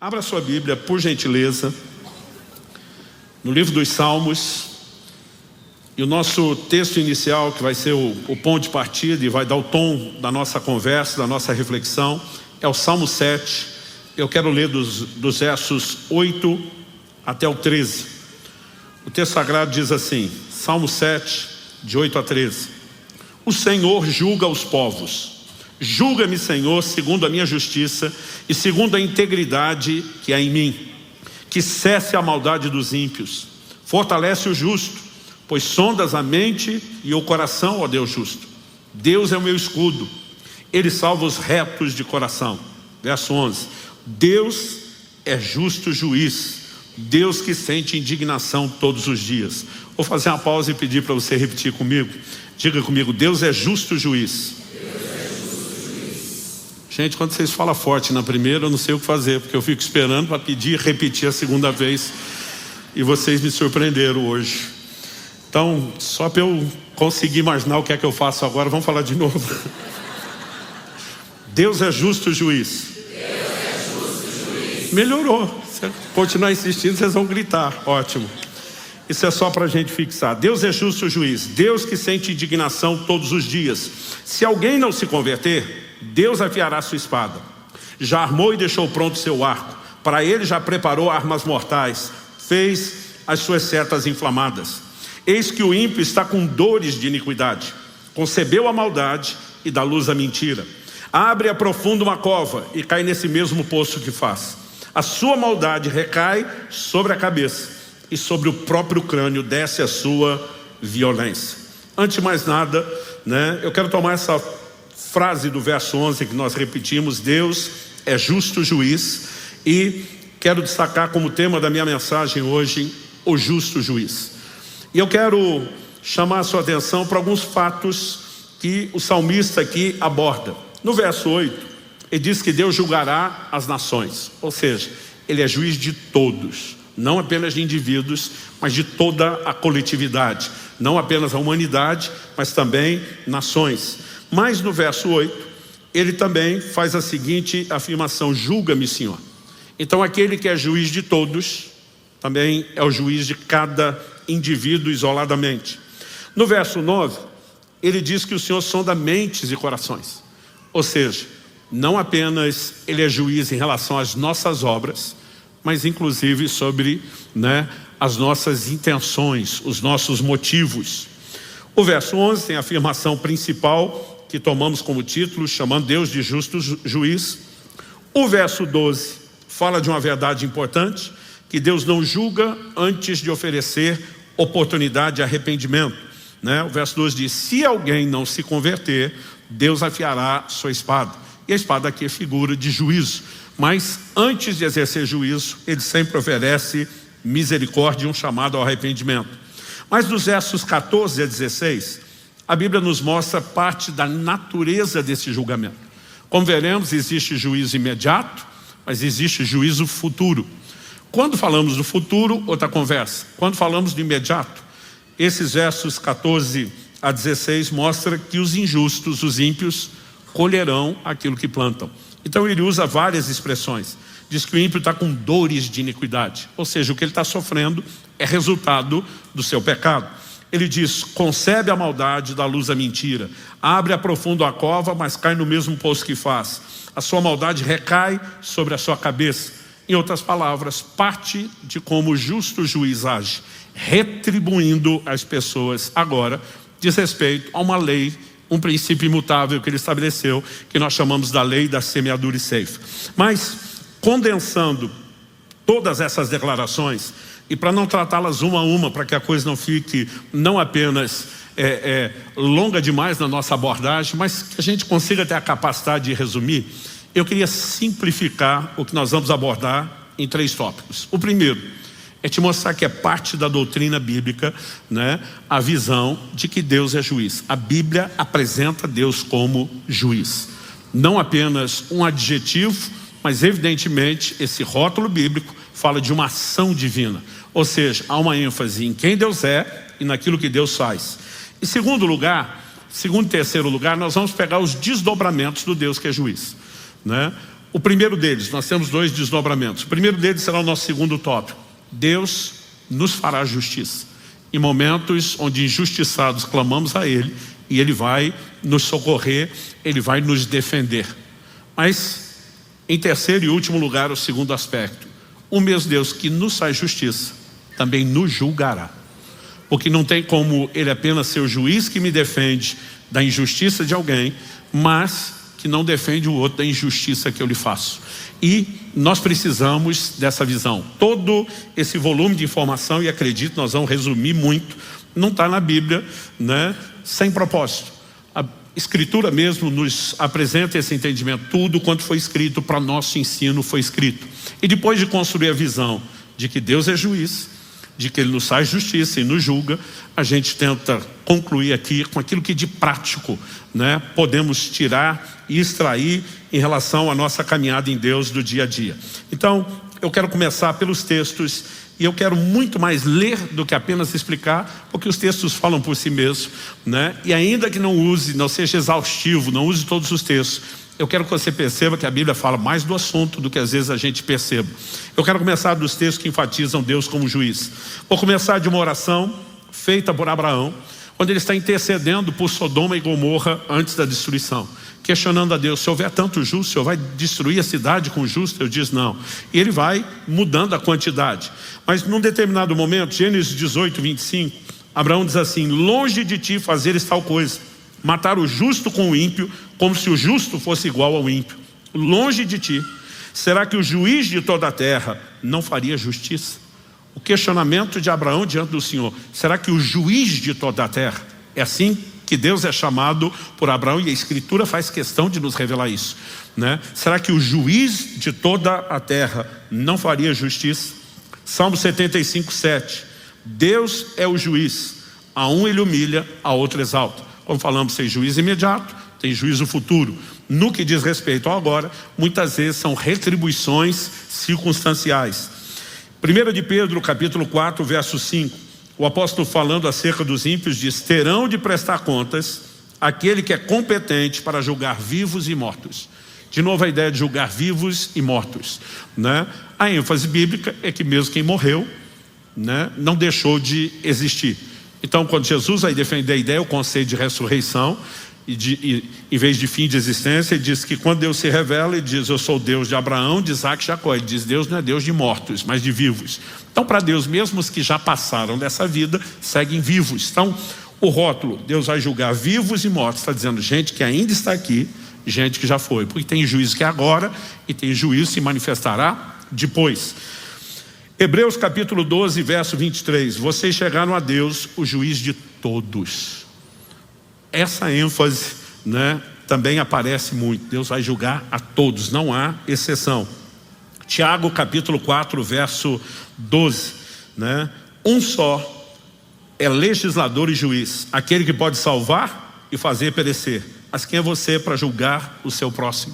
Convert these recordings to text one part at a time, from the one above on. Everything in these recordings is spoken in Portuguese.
Abra sua Bíblia, por gentileza, no livro dos Salmos. E o nosso texto inicial, que vai ser o ponto de partida e vai dar o tom da nossa conversa, da nossa reflexão, é o Salmo 7. Eu quero ler dos versos 8 até o 13. O texto sagrado diz assim, Salmo 7, de 8 a 13. O Senhor julga os povos. Julga-me, Senhor, segundo a minha justiça e segundo a integridade que há em mim. Que cesse a maldade dos ímpios. Fortalece o justo, pois sondas a mente e o coração, ó Deus justo. Deus é o meu escudo. Ele salva os retos de coração. Verso 11. Deus é justo juiz. Deus que sente indignação todos os dias. Vou fazer uma pausa e pedir para você repetir comigo. Diga comigo, Deus é justo juiz. Gente, quando vocês falam forte na primeira, eu não sei o que fazer, porque eu fico esperando para pedir e repetir a segunda vez. E vocês me surpreenderam hoje. Então, só para eu conseguir imaginar o que é que eu faço agora, vamos falar de novo. Deus é justo juiz. Deus é justo juiz. Melhorou. Se continuar insistindo, vocês vão gritar. Ótimo. Isso é só para a gente fixar. Deus é justo juiz. Deus que sente indignação todos os dias. Se alguém não se converter, Deus afiará sua espada. Já armou e deixou pronto seu arco. Para ele já preparou armas mortais. Fez as suas setas inflamadas. Eis que o ímpio está com dores de iniquidade. Concebeu a maldade e dá luz à mentira. Abre e aprofunda uma cova e cai nesse mesmo poço que faz. A sua maldade recai sobre a cabeça e sobre o próprio crânio desce a sua violência. Antes de mais nada, eu quero tomar essa frase do verso 11 que nós repetimos, Deus é justo juiz, e quero destacar como tema da minha mensagem hoje, o justo juiz. E eu quero chamar a sua atenção para alguns fatos que o salmista aqui aborda. No verso 8, ele diz que Deus julgará as nações, ou seja, ele é juiz de todos, não apenas de indivíduos, mas de toda a coletividade, não apenas a humanidade, mas também nações. Mas no verso 8, ele também faz a seguinte afirmação, julga-me, Senhor. Então aquele que é juiz de todos, também é o juiz de cada indivíduo isoladamente. No verso 9, ele diz que o Senhor sonda mentes e corações. Ou seja, não apenas ele é juiz em relação às nossas obras, mas inclusive sobre as nossas intenções, os nossos motivos. O verso 11 tem a afirmação principal que tomamos como título, chamando Deus de justo juiz. O verso 12 fala de uma verdade importante, que Deus não julga antes de oferecer oportunidade de arrependimento. O verso 12 diz, se alguém não se converter, Deus afiará sua espada. E a espada aqui é figura de juízo. Mas antes de exercer juízo, ele sempre oferece misericórdia e um chamado ao arrependimento. Mas dos versos 14 a 16, a Bíblia nos mostra parte da natureza desse julgamento. Como veremos, existe juízo imediato, mas existe juízo futuro. Quando falamos do futuro, outra conversa. Quando falamos do imediato, esses versos 14 a 16 mostram que os injustos, os ímpios, colherão aquilo que plantam. Então ele usa várias expressões. Diz que o ímpio está com dores de iniquidade. Ou seja, o que ele está sofrendo é resultado do seu pecado. Ele diz, concebe a maldade, dá luz à mentira. Abre e aprofunda a cova, mas cai no mesmo poço que faz. A sua maldade recai sobre a sua cabeça. Em outras palavras, parte de como o justo juiz age, retribuindo as pessoas agora, diz respeito a uma lei, um princípio imutável que ele estabeleceu, que nós chamamos da lei da semeadura e ceifa. Mas, condensando todas essas declarações, e para não tratá-las uma a uma, para que a coisa não fique não apenas longa demais na nossa abordagem, mas que a gente consiga ter a capacidade de resumir, eu queria simplificar o que nós vamos abordar em 3 tópicos. O primeiro é te mostrar que é parte da doutrina bíblica, a visão de que Deus é juiz. A Bíblia apresenta Deus como juiz. Não apenas um adjetivo, mas evidentemente esse rótulo bíblico fala de uma ação divina. Ou seja, há uma ênfase em quem Deus é e naquilo que Deus faz. Em segundo e terceiro lugar, nós vamos pegar os desdobramentos do Deus que é juiz. O primeiro deles, nós temos 2 desdobramentos. O primeiro deles será o nosso segundo tópico. Deus nos fará justiça. Em momentos onde injustiçados clamamos a Ele, e Ele vai nos socorrer, Ele vai nos defender. Mas, em terceiro e último lugar, o segundo aspecto. O mesmo Deus que nos faz justiça, também nos julgará. Porque não tem como Ele apenas ser o juiz que me defende da injustiça de alguém, mas que não defende o outro da injustiça que eu lhe faço. E nós precisamos dessa visão. Todo esse volume de informação, e acredito, nós vamos resumir muito, não está na Bíblia, né, sem propósito. A Escritura mesmo nos apresenta esse entendimento. Tudo quanto foi escrito para nosso ensino foi escrito. E depois de construir a visão de que Deus é juiz, de que Ele nos faz justiça e nos julga, a gente tenta concluir aqui com aquilo que de prático, né, podemos tirar e extrair em relação à nossa caminhada em Deus do dia a dia. Então, eu quero começar pelos textos, e eu quero muito mais ler do que apenas explicar, porque os textos falam por si mesmos, né? E ainda que não seja exaustivo, não use todos os textos, eu quero que você perceba que a Bíblia fala mais do assunto do que às vezes a gente percebe. Eu quero começar dos textos que enfatizam Deus como juiz. Vou começar de uma oração feita por Abraão, onde ele está intercedendo por Sodoma e Gomorra antes da destruição, questionando a Deus: se houver tanto justo, o Senhor vai destruir a cidade com justo? Eu disse não. E ele vai mudando a quantidade. Mas num determinado momento, Gênesis 18, 25, Abraão diz assim: longe de ti fazeres tal coisa, matar o justo com o ímpio, como se o justo fosse igual ao ímpio. Longe de ti. Será que o juiz de toda a terra não faria justiça? O questionamento de Abraão diante do Senhor: será que o juiz de toda a terra? É assim que Deus é chamado por Abraão, e a Escritura faz questão de nos revelar isso, né? Será que o juiz de toda a terra não faria justiça? Salmo 75, 7. Deus é o juiz. A um Ele humilha, a outro exalta. Como falamos, tem juízo imediato, tem juízo futuro. No que diz respeito ao agora, muitas vezes são retribuições circunstanciais. 1 de Pedro, capítulo 4, verso 5. O apóstolo, falando acerca dos ímpios, diz: terão de prestar contas aquele que é competente para julgar vivos e mortos. De novo a ideia de julgar vivos e mortos, né? A ênfase bíblica é que mesmo quem morreu, né, não deixou de existir. Então, quando Jesus vai defender a ideia, o conceito de ressurreição, em vez de fim de existência, ele diz que quando Deus se revela, ele diz: eu sou o Deus de Abraão, de Isaac e Jacó. Ele diz: Deus não é Deus de mortos, mas de vivos. Então, para Deus, mesmo os que já passaram dessa vida, seguem vivos. Então, o rótulo, Deus vai julgar vivos e mortos, está dizendo gente que ainda está aqui, gente que já foi. Porque tem juízo que é agora, e tem juízo que se manifestará depois. Hebreus capítulo 12, verso 23. Vocês chegaram a Deus, o juiz de todos. Essa ênfase, né, também aparece muito. Deus vai julgar a todos, não há exceção. Tiago capítulo 4, verso 12, né? Um só é legislador e juiz, aquele que pode salvar e fazer perecer. Mas quem é você para julgar o seu próximo?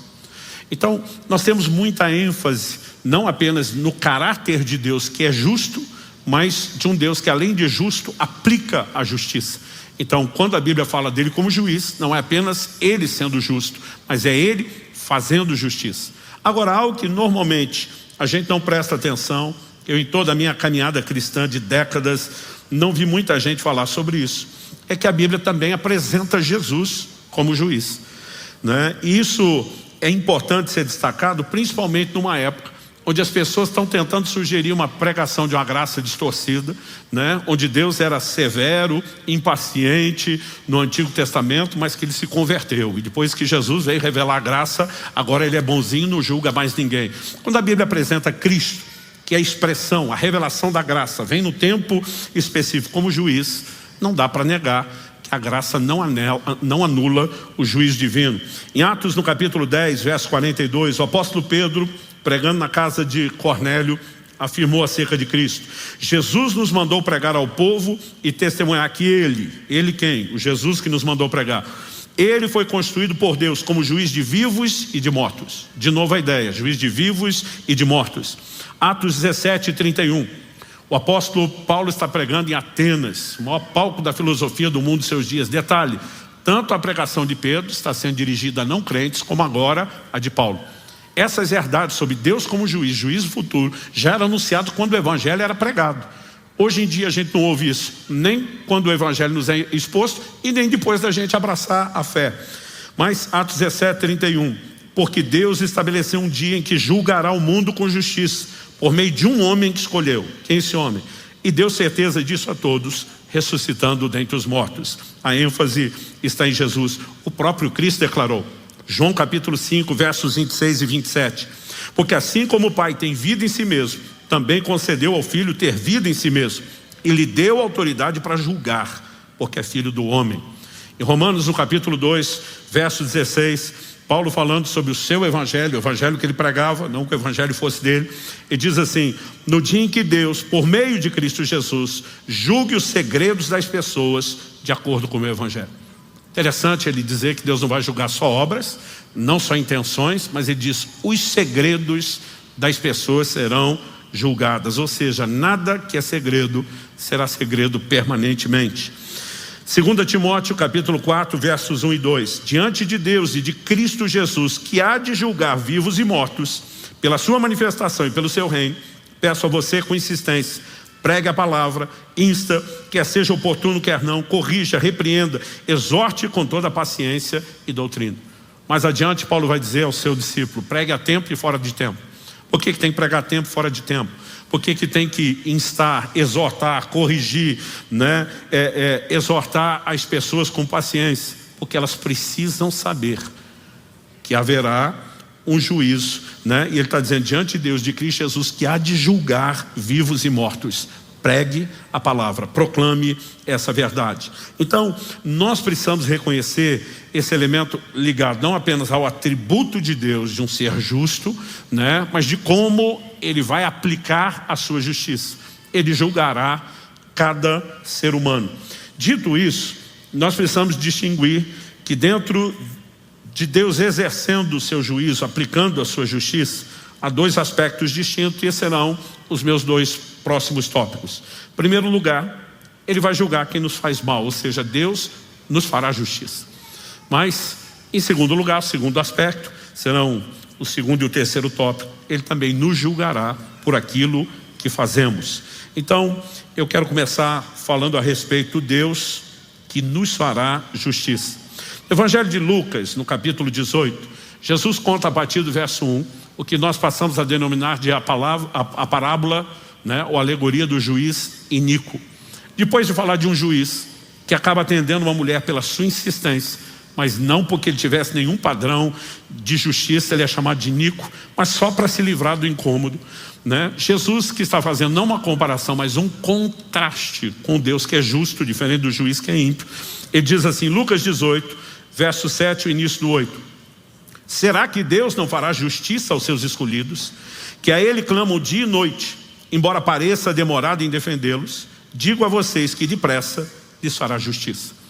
Então, nós temos muita ênfase, não apenas no caráter de Deus, que é justo, mas de um Deus que, além de justo, aplica a justiça. Então, quando a Bíblia fala dele como juiz, não é apenas ele sendo justo, mas é ele fazendo justiça. Agora, algo que normalmente a gente não presta atenção, eu em toda a minha caminhada cristã de décadas, não vi muita gente falar sobre isso, é que a Bíblia também apresenta Jesus como juiz, né? E isso é importante ser destacado, principalmente numa época onde as pessoas estão tentando sugerir uma pregação de uma graça distorcida, né? Onde Deus era severo, impaciente no Antigo Testamento, mas que ele se converteu. E depois que Jesus veio revelar a graça, agora ele é bonzinho, não julga mais ninguém. Quando a Bíblia apresenta Cristo, que é a expressão, a revelação da graça, vem no tempo específico como juiz, não dá para negar que a graça não anula o juízo divino. Em Atos, no capítulo 10, verso 42, o apóstolo Pedro, pregando na casa de Cornélio, afirmou acerca de Cristo: Jesus nos mandou pregar ao povo e testemunhar que ele quem? O Jesus que nos mandou pregar. Ele foi constituído por Deus como juiz de vivos e de mortos. De novo a ideia, juiz de vivos e de mortos. Atos 17, 31. O apóstolo Paulo está pregando em Atenas, o maior palco da filosofia do mundo de seus dias. Detalhe, tanto a pregação de Pedro está sendo dirigida a não crentes, como agora a de Paulo. Essas verdades sobre Deus como juiz, juízo futuro, já era anunciado quando o evangelho era pregado. Hoje em dia a gente não ouve isso, nem quando o evangelho nos é exposto e nem depois da gente abraçar a fé. Mas Atos 17:31, porque Deus estabeleceu um dia em que julgará o mundo com justiça, por meio de um homem que escolheu. Quem é esse homem? E deu certeza disso a todos, ressuscitando dentre os mortos. A ênfase está em Jesus. O próprio Cristo declarou, João capítulo 5, versos 26 e 27. Porque assim como o Pai tem vida em si mesmo, também concedeu ao Filho ter vida em si mesmo. E lhe deu autoridade para julgar, porque é filho do homem. Em Romanos, no capítulo 2, verso 16, Paulo falando sobre o seu evangelho, o evangelho que ele pregava, não que o evangelho fosse dele, ele diz assim, no dia em que Deus, por meio de Cristo Jesus, julgue os segredos das pessoas de acordo com o meu evangelho. Interessante ele dizer que Deus não vai julgar só obras, não só intenções, mas ele diz, os segredos das pessoas serão julgadas, ou seja, nada que é segredo será segredo permanentemente. 2 Timóteo capítulo 4, versos 1 e 2. Diante de Deus e de Cristo Jesus, que há de julgar vivos e mortos, pela sua manifestação e pelo seu reino, peço a você com insistência, pregue a palavra, insta, quer seja oportuno, quer não, corrija, repreenda, exorte com toda a paciência e doutrina. Mais adiante Paulo vai dizer ao seu discípulo, pregue a tempo e fora de tempo. Por que tem que pregar a tempo e fora de tempo? Por que tem que instar, exortar, corrigir, né? Exortar as pessoas com paciência? Porque elas precisam saber que haverá um juízo, né? E ele está dizendo, diante de Deus, de Cristo Jesus, que há de julgar vivos e mortos. Pregue a palavra, proclame essa verdade. Então, nós precisamos reconhecer esse elemento ligado não apenas ao atributo de Deus, de um ser justo, né? Mas de como ele vai aplicar a sua justiça. Ele julgará cada ser humano. Dito isso, nós precisamos distinguir que dentro de Deus exercendo o seu juízo, aplicando a sua justiça, há dois aspectos distintos e esses serão os meus dois próximos tópicos. Em primeiro lugar, ele vai julgar quem nos faz mal, ou seja, Deus nos fará justiça. Mas, em segundo lugar, o segundo aspecto, serão o segundo e o terceiro tópico, ele também nos julgará por aquilo que fazemos. Então, eu quero começar falando a respeito de Deus que nos fará justiça. No Evangelho de Lucas, no capítulo 18, Jesus conta a partir do verso 1, o que nós passamos a denominar de a parábola, né, ou alegoria do juiz iníquo. Depois de falar de um juiz que acaba atendendo uma mulher pela sua insistência, mas não porque ele tivesse nenhum padrão de justiça, ele é chamado de iníquo, mas só para se livrar do incômodo, né? Jesus que está fazendo não uma comparação, mas um contraste com Deus que é justo, diferente do juiz que é ímpio. Ele diz assim, Lucas 18, verso 7, o início do 8. Será que Deus não fará justiça aos seus escolhidos, que a Ele clamam dia e noite, embora pareça demorado em defendê-los? Digo a vocês que depressa lhes fará justiça.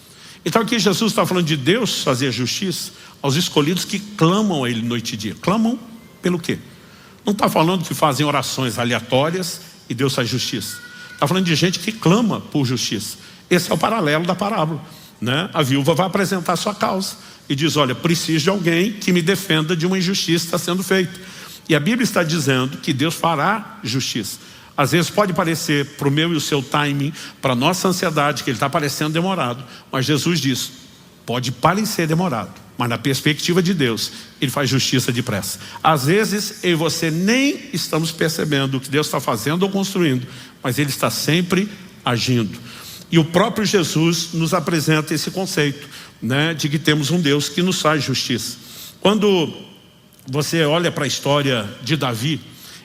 Então aqui Jesus está falando de Deus fazer justiça aos escolhidos que clamam a Ele noite e dia. Clamam pelo quê? Não está falando que fazem orações aleatórias e Deus faz justiça. Está falando de gente que clama por justiça. Esse é o paralelo da parábola, né? A viúva vai apresentar a sua causa e diz, olha, preciso de alguém que me defenda de uma injustiça que está sendo feita. E a Bíblia está dizendo que Deus fará justiça. Às vezes pode parecer para o meu e o seu timing, para a nossa ansiedade, que ele está parecendo demorado. Mas Jesus diz, pode parecer demorado, mas na perspectiva de Deus, Ele faz justiça depressa. Às vezes eu e você nem estamos percebendo o que Deus está fazendo ou construindo, mas Ele está sempre agindo. E o próprio Jesus nos apresenta esse conceito, né, de que temos um Deus que nos faz justiça. Quando você olha para a história de Davi,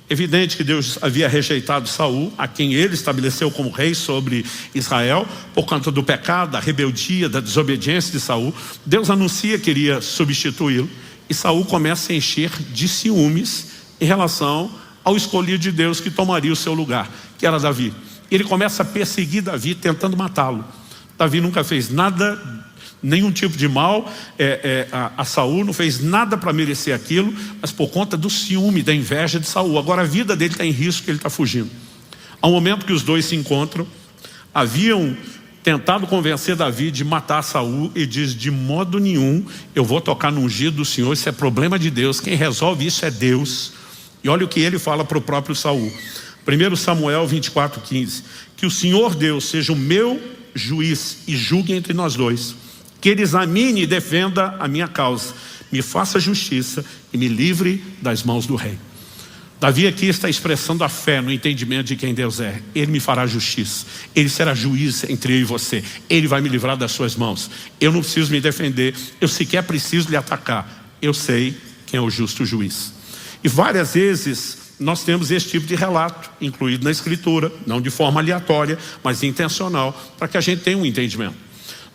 evidente que Deus havia rejeitado Saul, a quem ele estabeleceu como rei sobre Israel, por conta do pecado, da rebeldia, da desobediência de Saul. Deus anuncia que iria substituí-lo, e Saul começa a encher de ciúmes em relação ao escolhido de Deus que tomaria o seu lugar, que era Davi. Ele começa a perseguir Davi, tentando matá-lo. Davi nunca fez nada, nenhum tipo de mal a Saul, não fez nada para merecer aquilo, mas por conta do ciúme, da inveja de Saul. Agora a vida dele está em risco, ele está fugindo. Ao momento que os dois se encontram, haviam tentado convencer Davi de matar Saul, e diz: de modo nenhum eu vou tocar no ungido do Senhor, isso é problema de Deus, quem resolve isso é Deus. E olha o que ele fala para o próprio Saul. 1 Samuel 24:15, que o Senhor Deus seja o meu juiz e julgue entre nós dois, que ele examine e defenda a minha causa, me faça justiça e me livre das mãos do rei. Davi aqui está expressando a fé no entendimento de quem Deus é. Ele me fará justiça, ele será juiz entre eu e você, ele vai me livrar das suas mãos. Eu não preciso me defender, eu sequer preciso lhe atacar, eu sei quem é o justo juiz. E várias vezes nós temos esse tipo de relato incluído na Escritura, não de forma aleatória, mas intencional, para que a gente tenha um entendimento,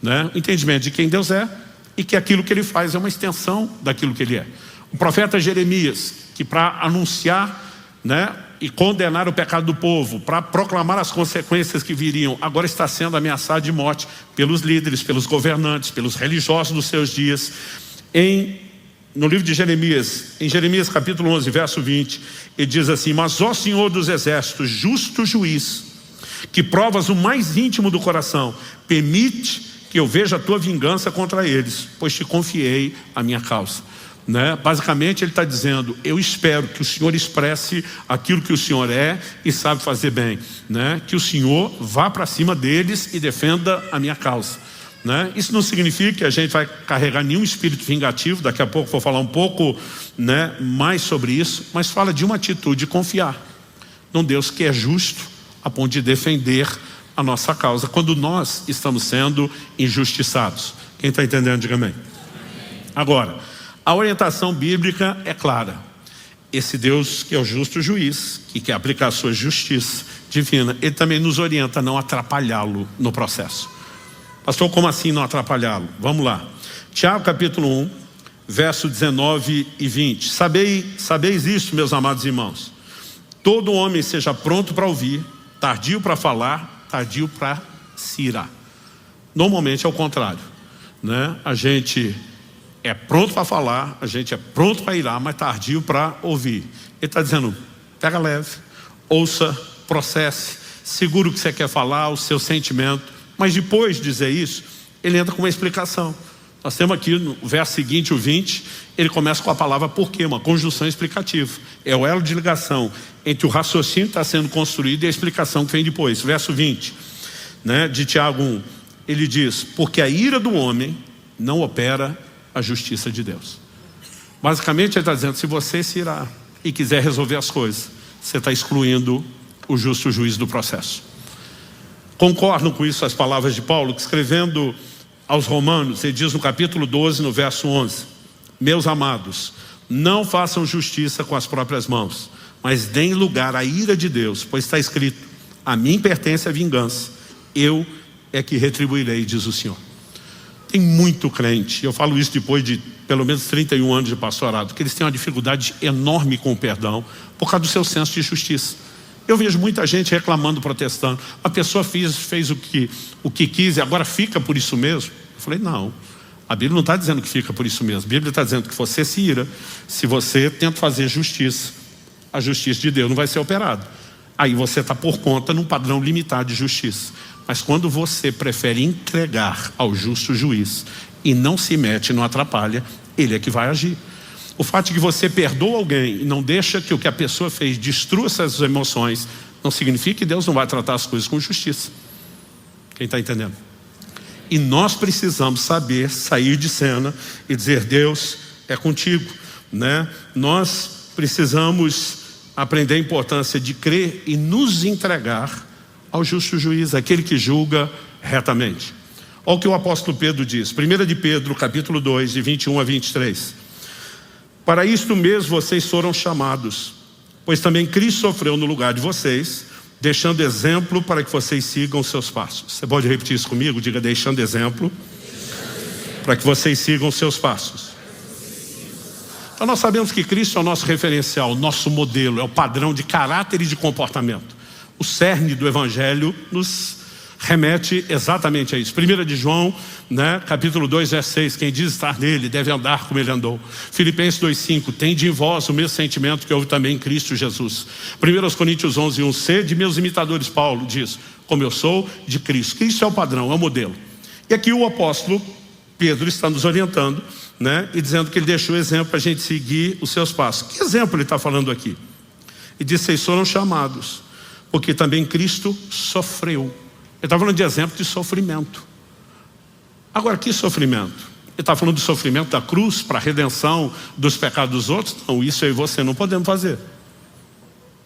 né? O entendimento de quem Deus é e que aquilo que ele faz é uma extensão daquilo que ele é. O profeta Jeremias, que para anunciar, né, e condenar o pecado do povo, para proclamar as consequências que viriam, agora está sendo ameaçado de morte pelos líderes, pelos governantes, pelos religiosos dos seus dias. No livro de Jeremias, em Jeremias capítulo 11, verso 20, ele diz assim: mas ó Senhor dos exércitos, justo juiz, que provas o mais íntimo do coração, permite que eu veja a tua vingança contra eles, pois te confiei a minha causa. Né? Basicamente ele está dizendo: eu espero que o Senhor expresse aquilo que o Senhor é e sabe fazer bem, né? Que o Senhor vá para cima deles e defenda a minha causa, né? Isso não significa que a gente vai carregar nenhum espírito vingativo, daqui a pouco vou falar um pouco, né, mais sobre isso, mas fala de uma atitude de confiar num Deus que é justo a ponto de defender a nossa causa quando nós estamos sendo injustiçados. Quem está entendendo, diga amém. Agora, a orientação bíblica é clara. Esse Deus que é o justo juiz, que quer aplicar a sua justiça divina, ele também nos orienta a não atrapalhá-lo no processo. Pastor, como assim não atrapalhá-lo? Vamos lá. Tiago capítulo 1, verso 19 e 20. Sabeis isto, meus amados irmãos: todo homem seja pronto para ouvir, tardio para falar, tardio para se irar. Normalmente é o contrário, né? A gente é pronto para falar, a gente é pronto para irar, mas tardio para ouvir. Ele está dizendo: pega leve, ouça, processe, segura o que você quer falar, o seu sentimento. Mas depois de dizer isso, ele entra com uma explicação. Nós temos aqui no verso seguinte, o 20, ele começa com a palavra porquê, uma conjunção explicativa. É o elo de ligação entre o raciocínio que está sendo construído e a explicação que vem depois. Verso 20, né, de Tiago 1, ele diz: porque a ira do homem não opera a justiça de Deus. Basicamente ele está dizendo: se você se irar e quiser resolver as coisas, você está excluindo o justo juiz do processo. Concordam com isso as palavras de Paulo, que escrevendo aos Romanos, ele diz no capítulo 12, no verso 11: meus amados, não façam justiça com as próprias mãos, mas deem lugar à ira de Deus, pois está escrito: a mim pertence a vingança, eu é que retribuirei, diz o Senhor. Tem muito crente, eu falo isso depois de pelo menos 31 anos de pastorado, que eles têm uma dificuldade enorme com o perdão por causa do seu senso de justiça. Eu vejo muita gente reclamando, protestando: a pessoa fez o que quis e agora fica por isso mesmo. Eu falei: não, a Bíblia não está dizendo que fica por isso mesmo. A Bíblia está dizendo que você se ira se você tenta fazer justiça. A justiça de Deus não vai ser operada. Aí você está por conta num padrão limitado de justiça. Mas quando você prefere entregar ao justo juiz e não se mete, não atrapalha, ele é que vai agir. O fato de que você perdoa alguém e não deixa que o que a pessoa fez destrua essas emoções, não significa que Deus não vai tratar as coisas com justiça. Quem está entendendo? E nós precisamos saber sair de cena e dizer: Deus é contigo, né? Nós precisamos aprender a importância de crer e nos entregar ao justo juiz, aquele que julga retamente. Olha o que o apóstolo Pedro diz, 1 de Pedro, capítulo 2, de 21 a 23. Para isto mesmo vocês foram chamados, pois também Cristo sofreu no lugar de vocês, deixando exemplo para que vocês sigam os seus passos. Você pode repetir isso comigo? Diga: deixando exemplo para que vocês sigam os seus passos. Então nós sabemos que Cristo é o nosso referencial, o nosso modelo, é o padrão de caráter e de comportamento. O cerne do Evangelho nos remete exatamente a isso. 1 de João, né, capítulo 2, verso 6, quem diz estar nele deve andar como ele andou. Filipenses 2,5, tende em vós o mesmo sentimento que houve também em Cristo Jesus. 1 Coríntios 11:1, sede meus imitadores, Paulo diz, como eu sou de Cristo. Cristo é o padrão, é o modelo. E aqui o apóstolo Pedro está nos orientando, né, e dizendo que ele deixou o exemplo para a gente seguir os seus passos. Que exemplo ele está falando aqui? Ele diz, vocês foram chamados, porque também Cristo sofreu. Ele está falando de exemplo de sofrimento. Agora, que sofrimento? Ele está falando do sofrimento da cruz para a redenção dos pecados dos outros? Não, isso eu e você não podemos fazer.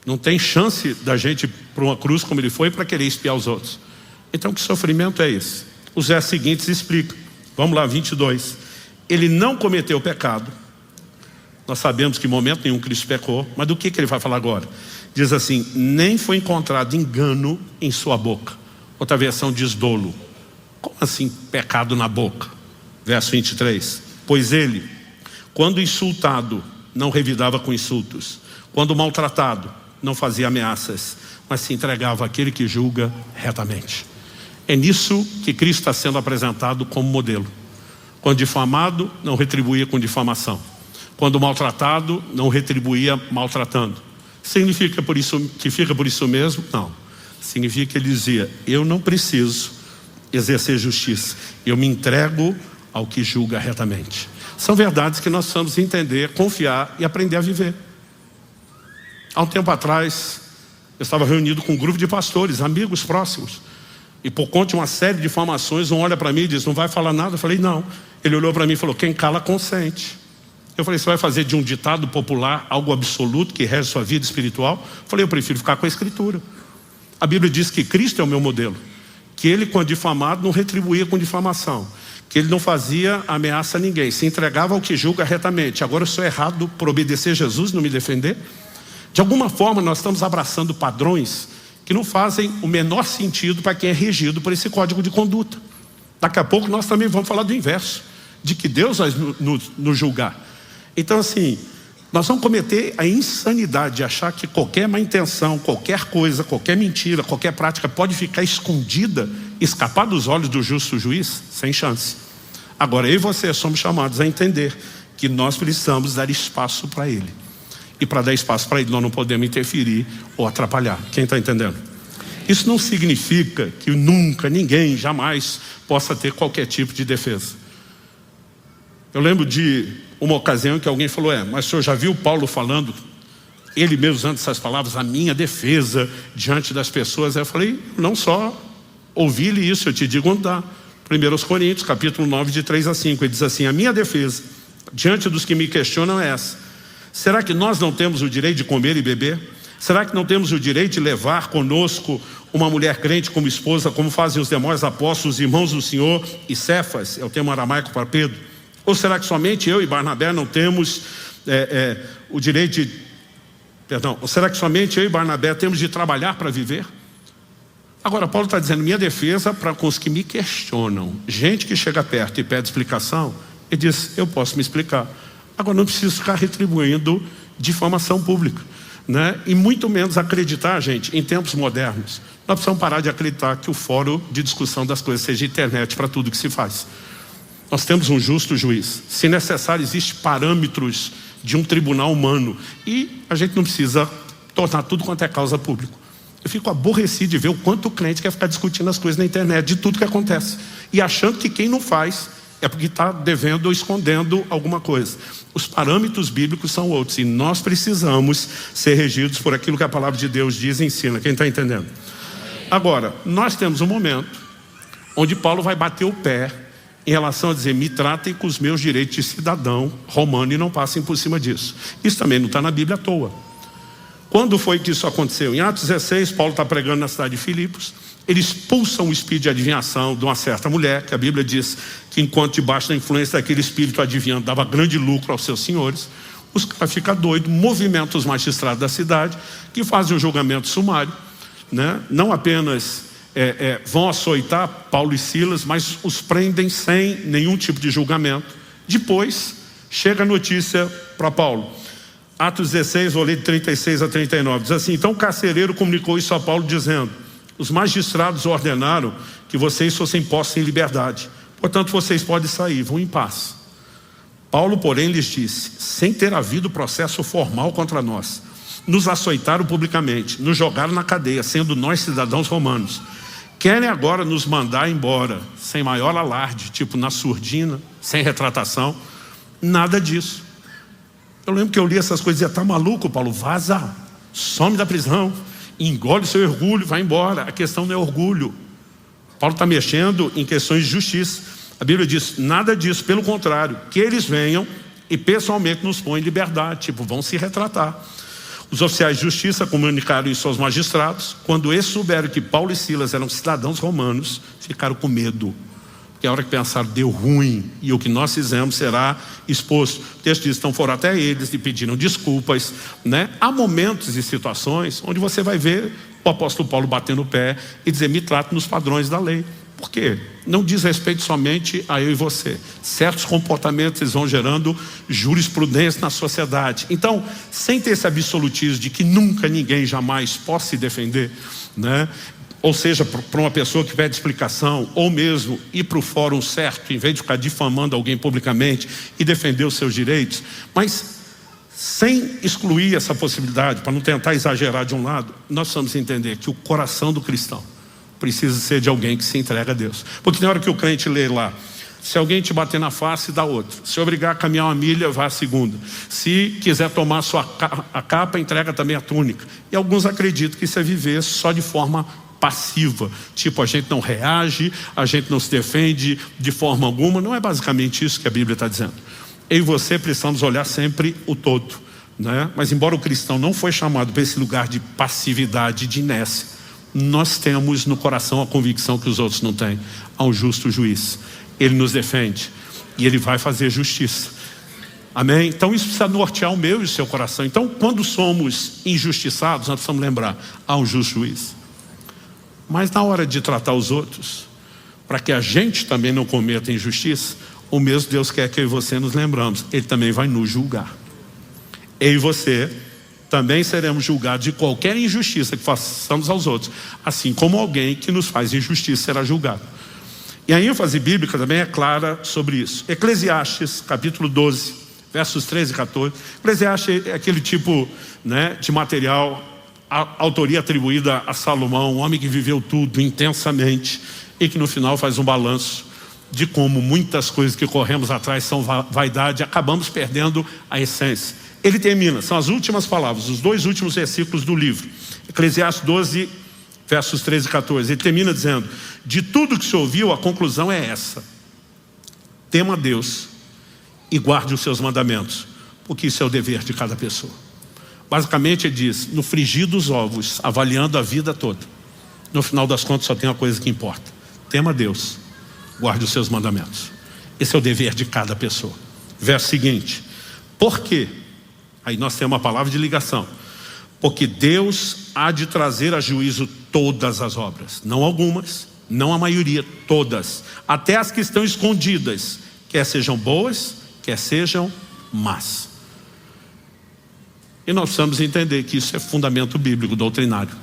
Não tem chance da gente ir para uma cruz como ele foi para querer expiar os outros. Então, que sofrimento é esse? Os versos seguintes explicam. Vamos lá, 22. Ele não cometeu pecado. Nós sabemos que em momento nenhum Cristo pecou. Mas do que ele vai falar agora? Diz assim, nem foi encontrado engano em sua boca. Outra versão diz dolo. Como assim pecado na boca? Verso 23. Pois ele, quando insultado, não revidava com insultos. Quando maltratado, não fazia ameaças, mas se entregava àquele que julga retamente. É nisso que Cristo está sendo apresentado como modelo. Quando difamado, não retribuía com difamação. Quando maltratado, não retribuía maltratando. Significa por isso, que fica por isso mesmo? Não. Significa que ele dizia, eu não preciso exercer justiça, eu me entrego ao que julga retamente. São verdades que nós precisamos entender, confiar e aprender a viver. Há um tempo atrás, eu estava reunido com um grupo de pastores, amigos próximos, e por conta de uma série de informações, um olha para mim e diz, não vai falar nada? Eu falei, não. Ele olhou para mim e falou, quem cala consente. Eu falei, você vai fazer de um ditado popular algo absoluto que rege sua vida espiritual? Eu falei, eu prefiro ficar com a Escritura. A Bíblia diz que Cristo é o meu modelo, que ele, quando difamado, não retribuía com difamação, que ele não fazia ameaça a ninguém, se entregava ao que julga retamente. Agora eu sou errado por obedecer Jesus, não me defender? De alguma forma nós estamos abraçando padrões que não fazem o menor sentido para quem é regido por esse código de conduta. Daqui a pouco nós também vamos falar do inverso, de que Deus vai nos julgar. Então assim, nós vamos cometer a insanidade de achar que qualquer má intenção, qualquer coisa, qualquer mentira, qualquer prática pode ficar escondida, escapar dos olhos do justo juiz, sem chance. Agora, eu e você somos chamados a entender que nós precisamos dar espaço para ele. E para dar espaço para ele, nós não podemos interferir ou atrapalhar. Quem está entendendo? Isso não significa que nunca, ninguém, jamais possa ter qualquer tipo de defesa. Eu lembro de uma ocasião que alguém falou, mas o senhor já viu Paulo falando, ele mesmo usando essas palavras, a minha defesa diante das pessoas? Eu falei, não só ouvi-lhe isso, eu te digo onde dá. 1 Coríntios, capítulo 9, de 3 a 5, ele diz assim, a minha defesa diante dos que me questionam é essa. Será que nós não temos o direito de comer e beber? Será que não temos o direito de levar conosco uma mulher crente como esposa, como fazem os demais apóstolos, irmãos do Senhor e Cefas, é o termo aramaico para Pedro? Ou será que somente eu e Barnabé não temos o direito de... ou será que somente eu e Barnabé temos de trabalhar para viver? Agora, Paulo está dizendo, minha defesa para com os que me questionam. Gente que chega perto e pede explicação, ele diz, eu posso me explicar. Agora, não preciso ficar retribuindo difamação pública, né? E muito menos acreditar, gente, em tempos modernos. Nós precisamos parar de acreditar que o fórum de discussão das coisas seja internet para tudo que se faz. Nós temos um justo juiz. Se necessário, existem parâmetros de um tribunal humano. E a gente não precisa tornar tudo quanto é causa pública. Eu fico aborrecido de ver o quanto o crente quer ficar discutindo as coisas na internet, de tudo que acontece. E achando que quem não faz é porque está devendo ou escondendo alguma coisa. Os parâmetros bíblicos são outros. E nós precisamos ser regidos por aquilo que a palavra de Deus diz e ensina. Quem está entendendo? Agora, nós temos um momento onde Paulo vai bater o pé em relação a dizer, me tratem com os meus direitos de cidadão romano e não passem por cima disso. Isso também não está na Bíblia à toa. Quando foi que isso aconteceu? Em Atos 16, Paulo está pregando na cidade de Filipos. Ele expulsa um espírito de adivinhação de uma certa mulher, que a Bíblia diz que enquanto debaixo da influência daquele espírito adivinhando dava grande lucro aos seus senhores. Os caras ficam doidos, movimentam os magistrados da cidade, que fazem um julgamento sumário, né? Não apenas vão açoitar Paulo e Silas, mas os prendem sem nenhum tipo de julgamento. Depois chega a notícia para Paulo. Atos 16, vou ler de 36 a 39, diz assim, então o carcereiro comunicou isso a Paulo dizendo, Os magistrados ordenaram que vocês fossem postos em liberdade. Portanto, vocês podem sair, vão em paz. Paulo, porém, lhes disse: sem ter havido processo formal contra nós, nos açoitaram publicamente, nos jogaram na cadeia, sendo nós cidadãos romanos. Querem agora nos mandar embora, sem maior alarde, tipo na surdina, sem retratação. Nada disso. Eu lembro que eu li essas coisas e dizia: tá maluco, Paulo? Vaza, some da prisão, engole seu orgulho, vai embora. A questão não é orgulho. Paulo está mexendo em questões de justiça. A Bíblia diz: nada disso, pelo contrário, que eles venham e pessoalmente nos põem em liberdade, tipo, vão se retratar. Os oficiais de justiça comunicaram isso aos magistrados. Quando eles souberam que Paulo e Silas eram cidadãos romanos, ficaram com medo. Porque a hora que pensaram, deu ruim, e o que nós fizemos será exposto. O texto diz: então foram até eles e pediram desculpas, né? Há momentos e situações onde você vai ver o apóstolo Paulo batendo o pé e dizer: me trate nos padrões da lei. Por quê? Não diz respeito somente a eu e você. Certos comportamentos vão gerando jurisprudência na sociedade. Então, sem ter esse absolutismo de que nunca ninguém jamais possa se defender, né? Ou seja, para uma pessoa que pede explicação, ou mesmo ir para o fórum certo, em vez de ficar difamando alguém publicamente e defender os seus direitos, mas sem excluir essa possibilidade, para não tentar exagerar de um lado, nós precisamos entender que o coração do cristão precisa ser de alguém que se entrega a Deus. Porque na hora que o crente lê lá: se alguém te bater na face, dá outra. Se obrigar a caminhar uma milha, vá a segunda. Se quiser tomar a capa, entrega também a túnica. E alguns acreditam que isso é viver só de forma passiva. Tipo, a gente não reage, a gente não se defende de forma alguma. Não é basicamente isso que a Bíblia está dizendo. Eu e você precisamos olhar sempre o todo, né? Mas embora o cristão não foi chamado para esse lugar de passividade, de inércia, nós temos no coração a convicção que os outros não têm. Há um justo juiz. Ele nos defende e ele vai fazer justiça. Amém? Então isso precisa nortear o meu e o seu coração. Então, quando somos injustiçados, nós precisamos lembrar: há um justo juiz. Mas na hora de tratar os outros, para que a gente também não cometa injustiça, o mesmo Deus quer que eu e você nos lembramos: Ele também vai nos julgar. Eu e você também seremos julgados de qualquer injustiça que façamos aos outros, assim como alguém que nos faz injustiça será julgado. E a ênfase bíblica também é clara sobre isso. Eclesiastes, capítulo 12, versos 13 e 14. Eclesiastes é aquele tipo, né, de material, a autoria atribuída a Salomão, um homem que viveu tudo intensamente e que no final faz um balanço de como muitas coisas que corremos atrás são vaidade, acabamos perdendo a essência. Ele termina, são as últimas palavras, os 2 últimos versículos do livro. Eclesiastes 12, versos 13 e 14. Ele termina dizendo: de tudo que se ouviu, a conclusão é essa: tema a Deus e guarde os seus mandamentos, porque isso é o dever de cada pessoa. Basicamente ele diz: no frigir dos ovos, avaliando a vida toda, no final das contas só tem uma coisa que importa: tema a Deus, guarde os seus mandamentos. Esse é o dever de cada pessoa. Verso seguinte: por quê? Aí nós temos uma palavra de ligação. Porque Deus há de trazer a juízo todas as obras, não algumas, não a maioria, todas, até as que estão escondidas, quer sejam boas, quer sejam más. E nós precisamos entender que isso é fundamento bíblico, doutrinário,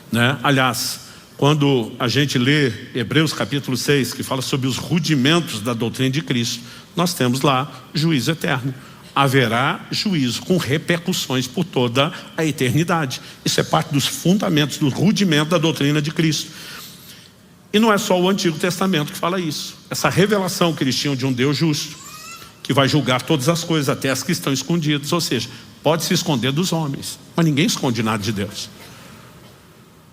né? Aliás, quando a gente lê Hebreus capítulo 6, que fala sobre os rudimentos da doutrina de Cristo, nós temos lá juízo eterno. Haverá juízo com repercussões por toda a eternidade. Isso é parte dos fundamentos, do rudimento da doutrina de Cristo. E não é só o Antigo Testamento que fala isso. Essa revelação que eles tinham de um Deus justo, que vai julgar todas as coisas, até as que estão escondidas. Ou seja, pode se esconder dos homens, mas ninguém esconde nada de Deus.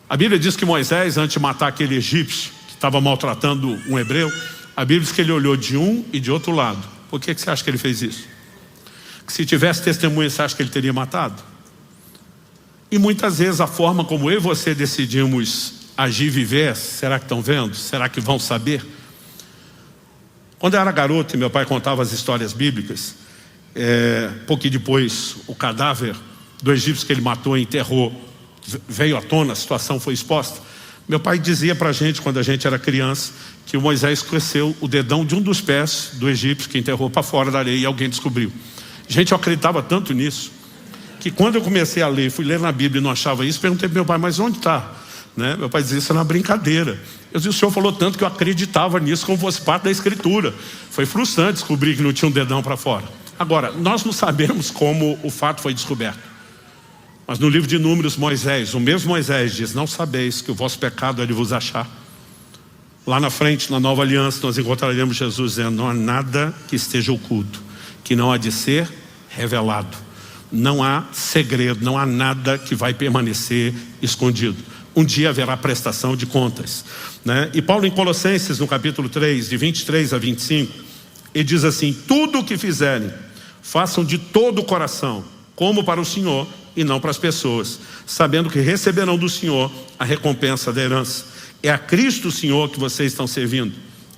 A Bíblia diz que Moisés, antes de matar aquele egípcio que estava maltratando um hebreu, a Bíblia diz que ele olhou de um e de outro lado. Por que você acha que ele fez isso? Que se tivesse testemunha, você acha que ele teria matado? E muitas vezes a forma como eu e você decidimos agir e viver, será que estão vendo? Será que vão saber? Quando eu era garoto e meu pai contava as histórias bíblicas, pouquinho depois o cadáver do egípcio que ele matou e enterrou veio à tona, a situação foi exposta. Meu pai dizia pra gente, quando a gente era criança, que o Moisés esqueceu o dedão de um dos pés do egípcio que enterrou para fora da areia e alguém descobriu. Gente, eu acreditava tanto nisso, que quando eu comecei a ler, fui ler na Bíblia e não achava isso, perguntei para meu pai: mas onde está? né? Meu pai dizia, isso é uma brincadeira. Eu disse, o senhor falou tanto que eu acreditava nisso como fosse parte da escritura. Foi frustrante descobrir que não tinha um dedão para fora. Agora, nós não sabemos como o fato foi descoberto. Mas no livro de Números, Moisés, o mesmo Moisés diz, não sabeis que o vosso pecado é de vos achar. Lá na frente, na nova aliança, nós encontraremos Jesus dizendo, não há nada que esteja oculto, que não há de ser revelado. Não há segredo, não há nada que vai permanecer escondido. Um dia haverá prestação de contas, né? E Paulo em Colossenses, no capítulo 3, de 23 a 25, ele diz assim, tudo o que fizerem, façam de todo o coração, como para o Senhor e não para as pessoas, sabendo que receberão do Senhor a recompensa da herança. É a Cristo Senhor que vocês estão servindo.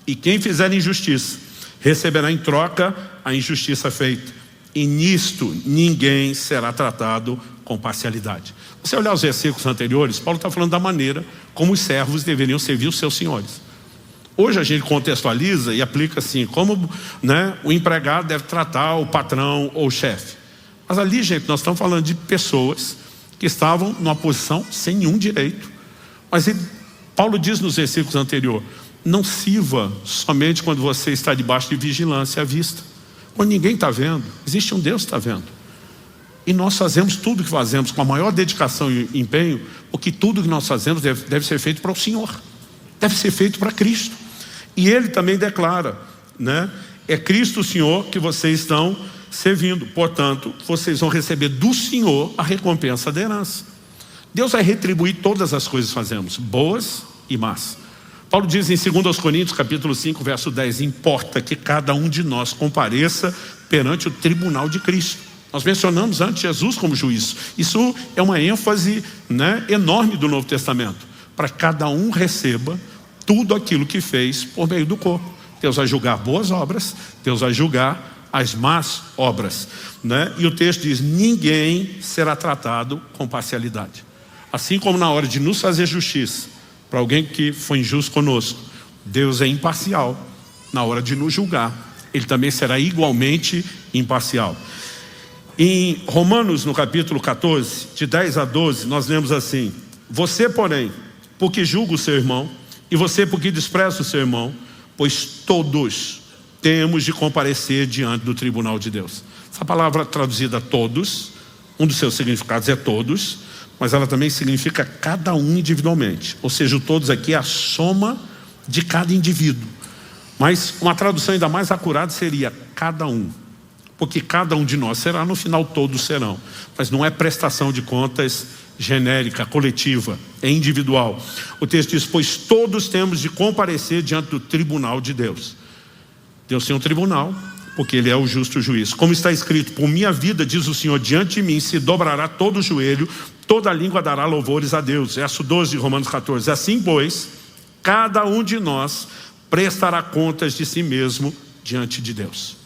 E quem fizer injustiça, receberá em troca a injustiça feita. E nisto ninguém será tratado com parcialidade. Se você olhar os versículos anteriores, Paulo está falando da maneira como os servos deveriam servir os seus senhores. Hoje a gente contextualiza e aplica assim, como, né, o empregado deve tratar o patrão ou o chefe. Mas ali, gente, nós estamos falando de pessoas que estavam numa posição sem nenhum direito. Mas Paulo diz nos versículos anteriores, não sirva somente quando você está debaixo de vigilância à vista. Quando ninguém está vendo, existe um Deus que está vendo. E nós fazemos tudo o que fazemos com a maior dedicação e empenho, porque tudo que nós fazemos deve ser feito para o Senhor. Deve ser feito para Cristo. E ele também declara, né? É Cristo o Senhor que vocês estão servindo. Portanto, vocês vão receber do Senhor a recompensa da herança. Deus vai retribuir todas as coisas que fazemos, boas e más. Paulo diz em 2 Coríntios, capítulo 5, verso 10, importa que cada um de nós compareça perante o tribunal de Cristo. Nós mencionamos antes Jesus como juiz. Isso é uma ênfase, né, enorme do Novo Testamento. Para cada um receba tudo aquilo que fez por meio do corpo. Deus vai julgar boas obras, Deus vai julgar as más obras, né? E o texto diz, ninguém será tratado com parcialidade. Assim como na hora de nos fazer justiça, para alguém que foi injusto conosco, Deus é imparcial. Na hora de nos julgar, Ele também será igualmente imparcial. Em Romanos, no capítulo 14, de 10 a 12, nós lemos assim, você, porém, porque julga o seu irmão, e você porque despreza o seu irmão, pois todos temos de comparecer diante do tribunal de Deus. Essa palavra traduzida todos, um dos seus significados é todos, mas ela também significa cada um individualmente. Ou seja, o todos aqui é a soma de cada indivíduo. Mas uma tradução ainda mais acurada seria cada um. Porque cada um de nós será, no final todos serão. Mas não é prestação de contas genérica, coletiva, é individual. O texto diz, pois todos temos de comparecer diante do tribunal de Deus. Deus tem um tribunal, porque Ele é o justo juiz. Como está escrito, por minha vida, diz o Senhor, diante de mim se dobrará todo o joelho, toda língua dará louvores a Deus. Verso 12 de Romanos 14. Assim, pois, cada um de nós prestará contas de si mesmo diante de Deus.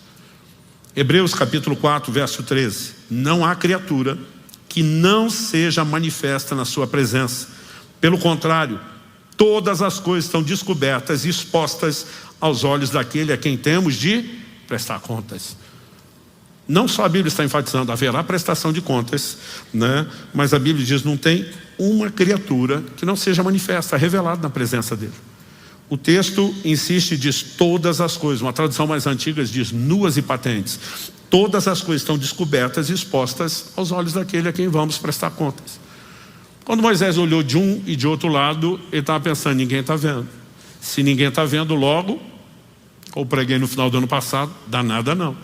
Hebreus capítulo 4, verso 13. Não há criatura que não seja manifesta na sua presença. Pelo contrário, todas as coisas estão descobertas e expostas aos olhos daquele a quem temos de prestar contas. Não só a Bíblia está enfatizando, haverá prestação de contas, né? Mas a Bíblia diz, não tem uma criatura que não seja manifesta, revelada na presença dele. O texto insiste e diz todas as coisas. Uma tradução mais antiga diz nuas e patentes. Todas as coisas estão descobertas e expostas aos olhos daquele a quem vamos prestar contas. Quando Moisés olhou de um e de outro lado, ele estava pensando, ninguém está vendo. Se ninguém está vendo logo, como preguei no final do ano passado, dá nada não.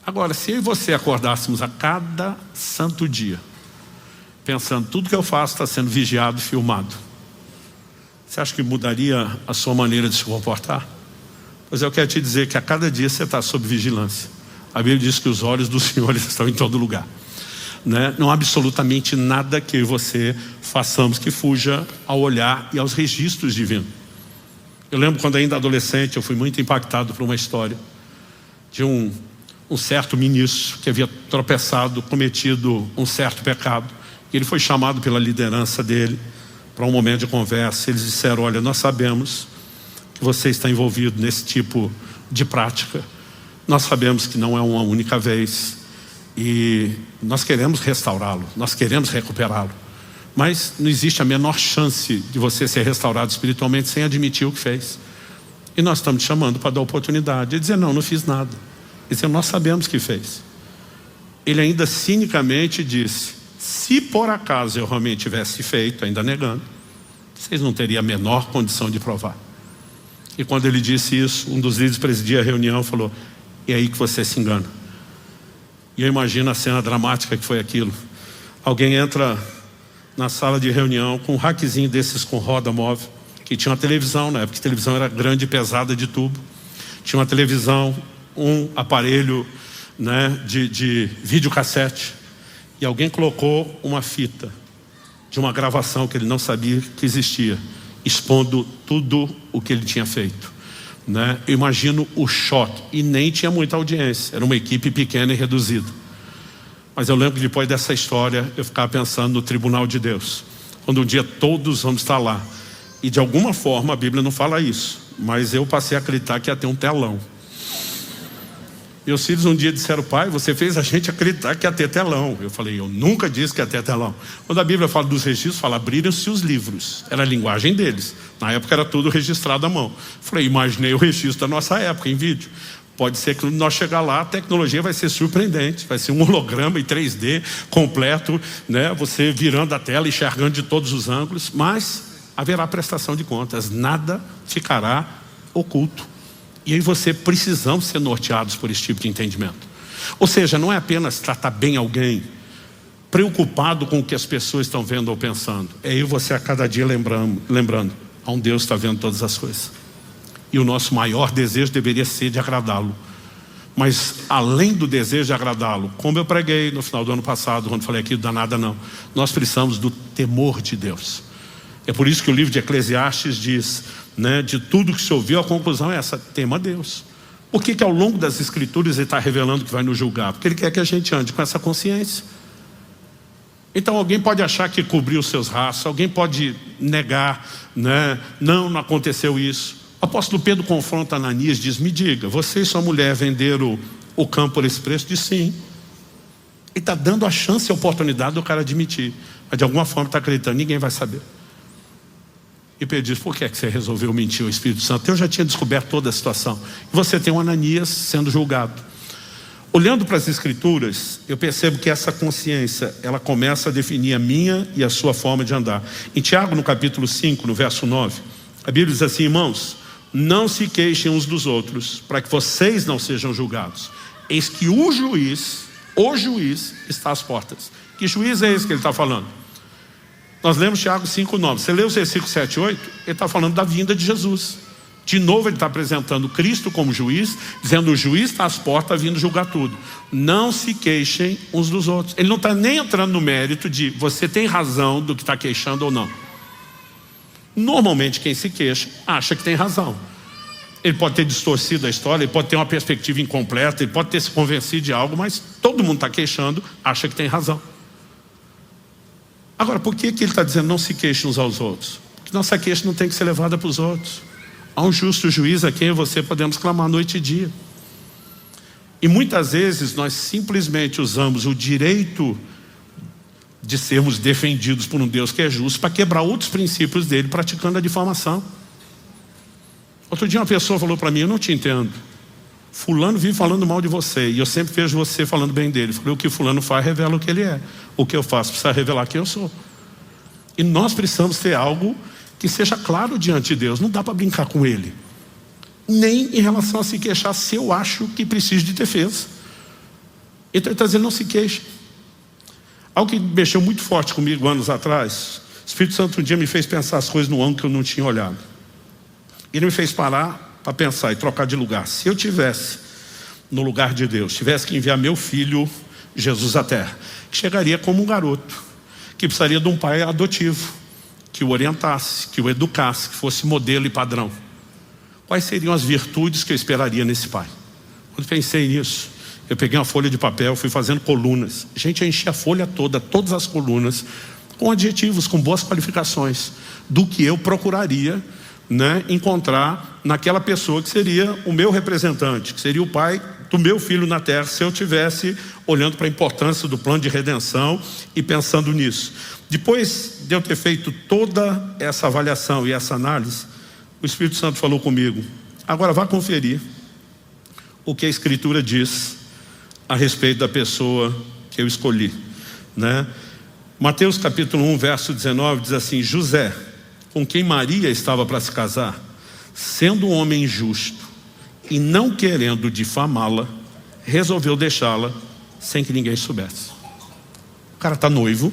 Agora, se eu e você acordássemos a cada santo dia, pensando, tudo que eu faço está sendo vigiado, filmado, você acha que mudaria a sua maneira de se comportar? Pois eu quero te dizer que a cada dia você está sob vigilância. A Bíblia diz que os olhos do Senhor estão em todo lugar, né? Não há absolutamente nada que eu e você façamos que fuja ao olhar e aos registros divinos. Eu lembro quando ainda adolescente, eu fui muito impactado por uma história de um certo ministro que havia tropeçado, cometido um certo pecado. E ele foi chamado pela liderança dele para um momento de conversa. Eles disseram, olha, nós sabemos que você está envolvido nesse tipo de prática. Nós sabemos que não é uma única vez. E nós queremos restaurá-lo, nós queremos recuperá-lo. Mas não existe a menor chance de você ser restaurado espiritualmente sem admitir o que fez. E nós estamos te chamando para dar oportunidade. Ele dizer, não fiz nada. Ele dizer, nós sabemos que fez. Ele ainda cinicamente disse, se por acaso eu realmente tivesse feito, ainda negando, vocês não teriam a menor condição de provar. E quando ele disse isso, um dos líderes presidia a reunião e falou, é aí que você se engana. E eu imagino a cena dramática que foi aquilo. Alguém entra na sala de reunião com um rackzinho desses com roda móvel, que tinha uma televisão, na época a televisão era grande e pesada de tubo. Tinha uma televisão, um aparelho, né, de videocassete. E alguém colocou uma fita de uma gravação que ele não sabia que existia, expondo tudo o que ele tinha feito, né? Eu imagino o choque. E nem tinha muita audiência, era uma equipe pequena e reduzida. Mas eu lembro que depois dessa história eu ficava pensando no tribunal de Deus, quando um dia todos vamos estar lá. E de alguma forma a Bíblia não fala isso, mas eu passei a acreditar que ia ter um telão. Meus filhos um dia disseram, pai, você fez a gente acreditar que ia ter telão. Eu falei, eu nunca disse que ia ter telão. Quando a Bíblia fala dos registros, fala, abriram-se os livros. Era a linguagem deles. Na época era tudo registrado à mão. Eu falei, imaginei o registro da nossa época em vídeo. Pode ser que quando nós chegar lá, a tecnologia vai ser surpreendente. Vai ser um holograma em 3D completo, né? Você virando a tela, enxergando de todos os ângulos. Mas haverá prestação de contas. Nada ficará oculto. E aí precisamos ser norteados por esse tipo de entendimento. Ou seja, não é apenas tratar bem alguém, preocupado com o que as pessoas estão vendo ou pensando. É eu e você a cada dia lembrando, há um Deus que está vendo todas as coisas. E o nosso maior desejo deveria ser de agradá-lo. Mas além do desejo de agradá-lo, como eu preguei no final do ano passado, quando falei aqui do danada não, nós precisamos do temor de Deus. É por isso que o livro de Eclesiastes diz, né, de tudo que se ouviu, a conclusão é essa, tema a Deus. Por que ao longo das escrituras ele está revelando que vai nos julgar? Porque ele quer que a gente ande com essa consciência. Então alguém pode achar que cobriu os seus rastros, alguém pode negar, né, não aconteceu isso. O apóstolo Pedro confronta Ananias, diz, me diga, você e sua mulher venderam o campo por esse preço? Diz sim. Ele está dando a chance e a oportunidade do cara admitir, mas de alguma forma está acreditando, ninguém vai saber. E Pedro diz, por que você resolveu mentir ao Espírito Santo? Eu já tinha descoberto toda a situação. E você tem um Ananias sendo julgado. Olhando para as escrituras, eu percebo que essa consciência, ela começa a definir a minha e a sua forma de andar. Em Tiago, no capítulo 5, no verso 9, a Bíblia diz assim, irmãos, não se queixem uns dos outros, para que vocês não sejam julgados. Eis que o juiz está às portas. Que juiz é esse que ele está falando? Nós lemos Tiago 5:9. Você lê os versículos 7 e 8, ele está falando da vinda de Jesus. De novo ele está apresentando Cristo como juiz, dizendo o juiz está às portas vindo julgar tudo. Não se queixem uns dos outros. Ele não está nem entrando no mérito de você tem razão do que está queixando ou não. Normalmente quem se queixa acha que tem razão. Ele pode ter distorcido a história, ele pode ter uma perspectiva incompleta, ele pode ter se convencido de algo, mas todo mundo está queixando, acha que tem razão. Agora, por que ele está dizendo não se queixem uns aos outros? Porque nossa queixa não tem que ser levada para os outros. Há um justo juiz a quem você podemos clamar noite e dia. E muitas vezes nós simplesmente usamos o direito de sermos defendidos por um Deus que é justo para quebrar outros princípios dele, praticando a difamação. Outro dia uma pessoa falou para mim, eu não te entendo. Fulano vive falando mal de você e eu sempre vejo você falando bem dele. Eu falei, o que fulano faz revela o que ele é. O que eu faço precisa revelar quem eu sou. E nós precisamos ter algo que seja claro diante de Deus. Não dá para brincar com ele. Nem em relação a se queixar se eu acho que preciso de defesa. Então ele está dizendo, não se queixe. Algo que mexeu muito forte comigo anos atrás, o Espírito Santo um dia me fez pensar as coisas no ângulo que eu não tinha olhado. Ele me fez parar para pensar e trocar de lugar. Se eu tivesse no lugar de Deus, tivesse que enviar meu filho Jesus à terra, chegaria como um garoto que precisaria de um pai adotivo que o orientasse, que o educasse, que fosse modelo e padrão. Quais seriam as virtudes que eu esperaria nesse pai? Quando pensei nisso, eu peguei uma folha de papel, fui fazendo colunas. Gente, eu enchi a folha toda, todas as colunas, com adjetivos, com boas qualificações do que eu procuraria, né, encontrar naquela pessoa que seria o meu representante, que seria o pai do meu filho na terra se eu tivesse olhando para a importância do plano de redenção e pensando nisso. Depois de eu ter feito toda essa avaliação e essa análise, o Espírito Santo falou comigo: agora vá conferir o que a Escritura diz a respeito da pessoa que eu escolhi, né? Mateus capítulo 1, verso 19 diz assim: José, com quem Maria estava para se casar, sendo um homem justo e não querendo difamá-la, resolveu deixá-la sem que ninguém soubesse. O cara está noivo,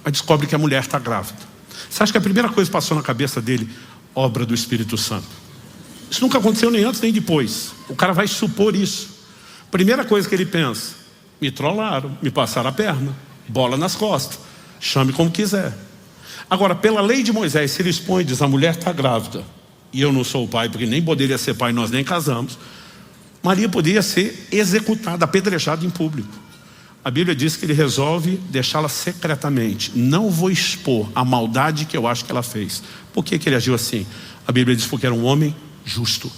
mas descobre que a mulher está grávida. Você acha que a primeira coisa que passou na cabeça dele? Obra do Espírito Santo. Isso nunca aconteceu nem antes nem depois. O cara vai supor isso. Primeira coisa que ele pensa: me trollaram, me passaram a perna, bola nas costas, chame como quiser. Agora, pela lei de Moisés, se ele expõe e diz: a mulher está grávida e eu não sou o pai, porque nem poderia ser pai, nós nem casamos, Maria poderia ser executada, apedrejada em público. A Bíblia diz que ele resolve deixá-la secretamente. Não vou expor a maldade que eu acho que ela fez. Por que ele agiu assim? A Bíblia diz porque era um homem justo.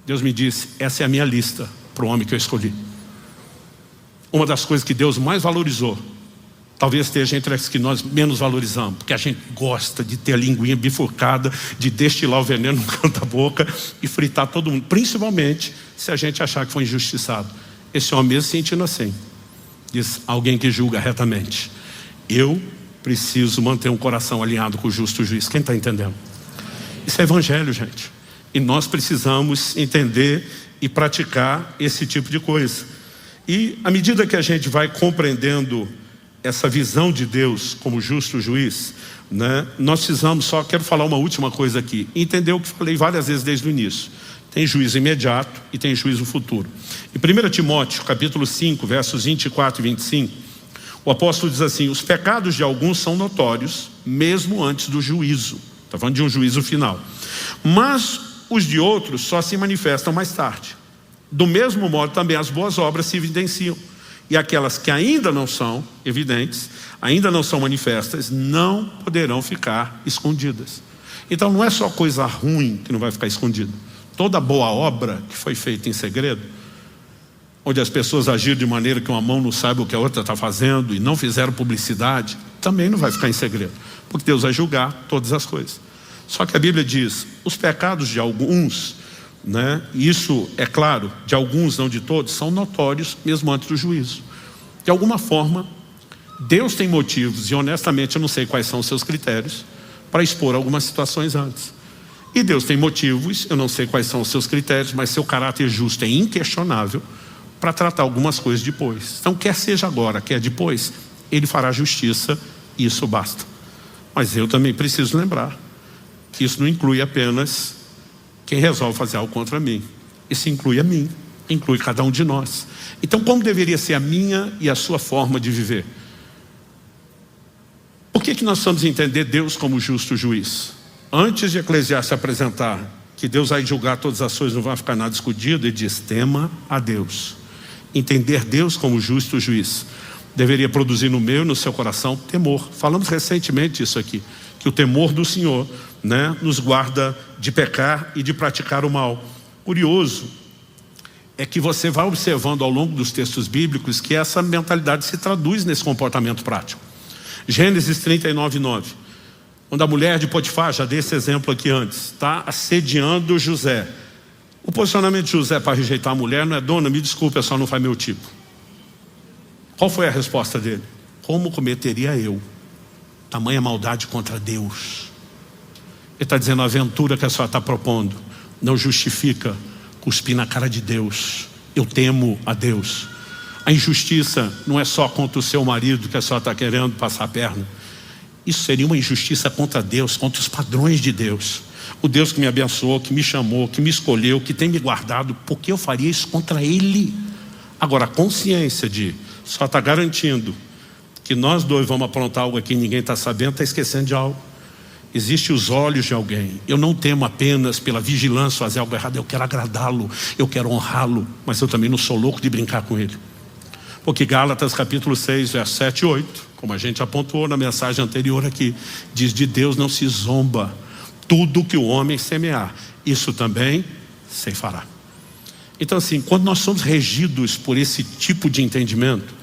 Deus me disse: essa é a minha lista para o homem que eu escolhi. Uma das coisas que Deus mais valorizou, talvez esteja entre as que nós menos valorizamos, porque a gente gosta de ter a linguinha bifurcada, de destilar o veneno no canto da boca e fritar todo mundo, principalmente se a gente achar que foi injustiçado. Esse homem mesmo se sentindo assim, diz: alguém que julga retamente. Eu preciso manter um coração alinhado com o justo juiz. Quem está entendendo? Isso é evangelho, gente. E nós precisamos entender e praticar esse tipo de coisa. E à medida que a gente vai compreendendo essa visão de Deus como justo juiz, né, nós precisamos, só quero falar uma última coisa aqui, entender o que falei várias vezes desde o início. Tem juízo imediato e tem juízo futuro. Em 1 Timóteo capítulo 5, versos 24 e 25, o apóstolo diz assim: os pecados de alguns são notórios, mesmo antes do juízo. Está falando de um juízo final. Mas os de outros só se manifestam mais tarde. Do mesmo modo também as boas obras se evidenciam. E aquelas que ainda não são evidentes, ainda não são manifestas, não poderão ficar escondidas. Então não é só coisa ruim que não vai ficar escondida. Toda boa obra que foi feita em segredo, onde as pessoas agiram de maneira que uma mão não saiba o que a outra está fazendo e não fizeram publicidade, também não vai ficar em segredo, porque Deus vai julgar todas as coisas. Só que a Bíblia diz: os pecados de alguns, né, isso é claro, de alguns, não de todos, são notórios mesmo antes do juízo. De alguma forma, Deus tem motivos, e honestamente eu não sei quais são os seus critérios, para expor algumas situações antes. E Deus tem motivos, eu não sei quais são os seus critérios, mas seu caráter justo é inquestionável para tratar algumas coisas depois. Então, quer seja agora, quer depois, Ele fará justiça e isso basta. Mas eu também preciso lembrar que isso não inclui apenas quem resolve fazer algo contra mim. Isso inclui a mim, inclui cada um de nós. Então, como deveria ser a minha e a sua forma de viver? Por que nós precisamos entender Deus como justo juiz? Antes de Eclesiastes apresentar que Deus vai julgar todas as coisas, não vai ficar nada escondido, ele diz: tema a Deus. Entender Deus como justo juiz deveria produzir no meu e no seu coração temor. Falamos recentemente isso aqui, que o temor do Senhor, né, nos guarda de pecar e de praticar o mal. Curioso é que você vai observando ao longo dos textos bíblicos que essa mentalidade se traduz nesse comportamento prático. Gênesis 39:9, quando a mulher de Potifar, já dei esse exemplo aqui antes, está assediando José. O posicionamento de José para rejeitar a mulher não é: dona, me desculpe, só não faz meu tipo. Qual foi a resposta dele? Como cometeria eu tamanha maldade contra Deus? Ele está dizendo: a aventura que a senhora está propondo não justifica cuspir na cara de Deus. Eu temo a Deus. A injustiça não é só contra o seu marido que a senhora está querendo passar a perna. Isso seria uma injustiça contra Deus, contra os padrões de Deus. O Deus que me abençoou, que me chamou, que me escolheu, que tem me guardado. Por que eu faria isso contra Ele? Agora, a consciência de só está garantindo que nós dois vamos aprontar algo aqui e ninguém está sabendo, está esquecendo de algo. Existem os olhos de alguém. Eu não temo apenas pela vigilância fazer algo errado. Eu quero agradá-lo, eu quero honrá-lo, mas eu também não sou louco de brincar com ele. Porque Gálatas capítulo 6, versos 7 e 8, como a gente apontou na mensagem anterior aqui, diz: de Deus não se zomba. Tudo que o homem semear, isso também se fará. Então assim, quando nós somos regidos por esse tipo de entendimento,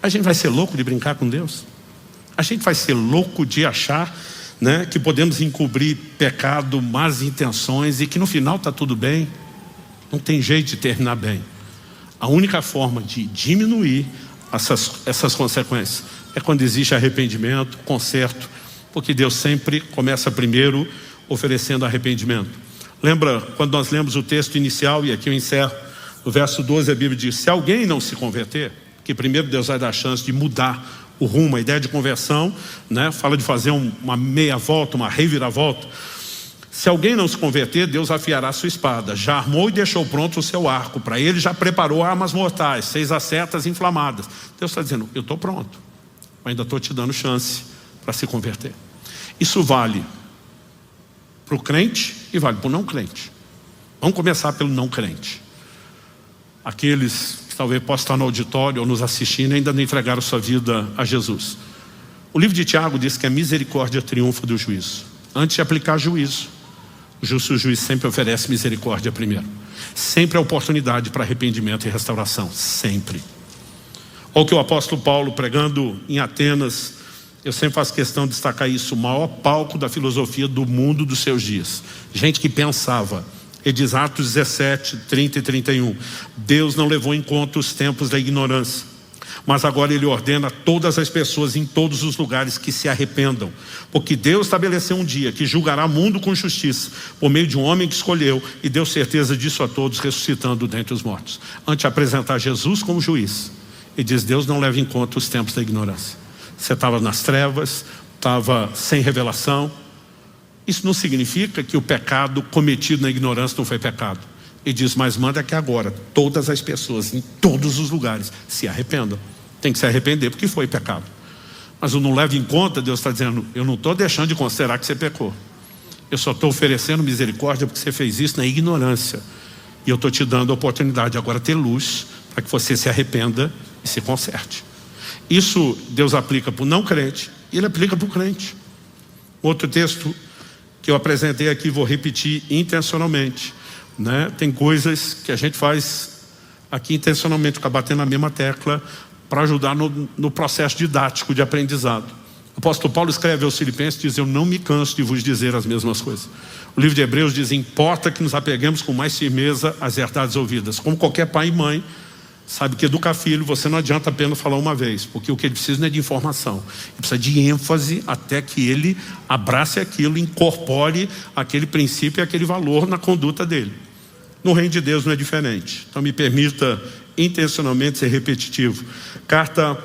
a gente vai ser louco de brincar com Deus? A gente vai ser louco de achar, né, que podemos encobrir pecado, más intenções e que no final está tudo bem? Não tem jeito de terminar bem. A única forma de diminuir essas consequências é quando existe arrependimento, conserto, porque Deus sempre começa primeiro oferecendo arrependimento. Lembra quando nós lemos o texto inicial, e aqui eu encerro, no verso 12 a Bíblia diz: se alguém não se converter, que primeiro Deus vai dar a chance de mudar o rumo. A ideia de conversão, né, fala de fazer uma meia volta, uma reviravolta. Se alguém não se converter, Deus afiará a sua espada. Já armou e deixou pronto o seu arco. Para ele já preparou armas mortais, 6 as setas inflamadas. Deus está dizendo: eu estou pronto, ainda estou te dando chance para se converter. Isso vale para o crente e vale para o não crente. Vamos começar pelo não crente. Aqueles que talvez possam estar no auditório ou nos assistindo e ainda não entregaram sua vida a Jesus. O livro de Tiago diz que a misericórdia triunfa do juízo. Antes de aplicar juízo, o justo juiz sempre oferece misericórdia primeiro. Sempre a oportunidade para arrependimento e restauração. Sempre. Olha o que o apóstolo Paulo, pregando em Atenas, eu sempre faço questão de destacar isso, o maior palco da filosofia do mundo dos seus dias. Gente que pensava. Ele diz, Atos 17, 30 e 31. Deus não levou em conta os tempos da ignorância, mas agora Ele ordena a todas as pessoas em todos os lugares que se arrependam. Porque Deus estabeleceu um dia que julgará o mundo com justiça, por meio de um homem que escolheu, e deu certeza disso a todos, ressuscitando dentre os mortos. Antes de apresentar Jesus como juiz, Ele diz, Deus não leva em conta os tempos da ignorância. Você estava nas trevas, estava sem revelação. Isso não significa que o pecado cometido na ignorância não foi pecado. Ele diz, mas manda que agora todas as pessoas em todos os lugares se arrependam. Tem que se arrepender porque foi pecado. Mas eu não levo em conta, Deus está dizendo, eu não estou deixando de considerar que você pecou. Eu só estou oferecendo misericórdia porque você fez isso na ignorância. E eu estou te dando a oportunidade de agora ter luz para que você se arrependa e se conserte. Isso Deus aplica para o não crente e Ele aplica para o crente. Outro texto que eu apresentei aqui, vou repetir intencionalmente, né? Tem coisas que a gente faz aqui intencionalmente, ficar batendo na mesma tecla para ajudar no processo didático de aprendizado. O apóstolo Paulo escreve aos Filipenses e diz, eu não me canso de vos dizer as mesmas coisas. O livro de Hebreus diz, importa que nos apeguemos com mais firmeza às verdades ouvidas. Como qualquer pai e mãe sabe que educar filho, você não adianta apenas falar uma vez, porque o que ele precisa não é de informação, ele precisa de ênfase até que ele abrace aquilo, incorpore aquele princípio e aquele valor na conduta dele. No reino de Deus não é diferente. Então me permita intencionalmente ser repetitivo. Carta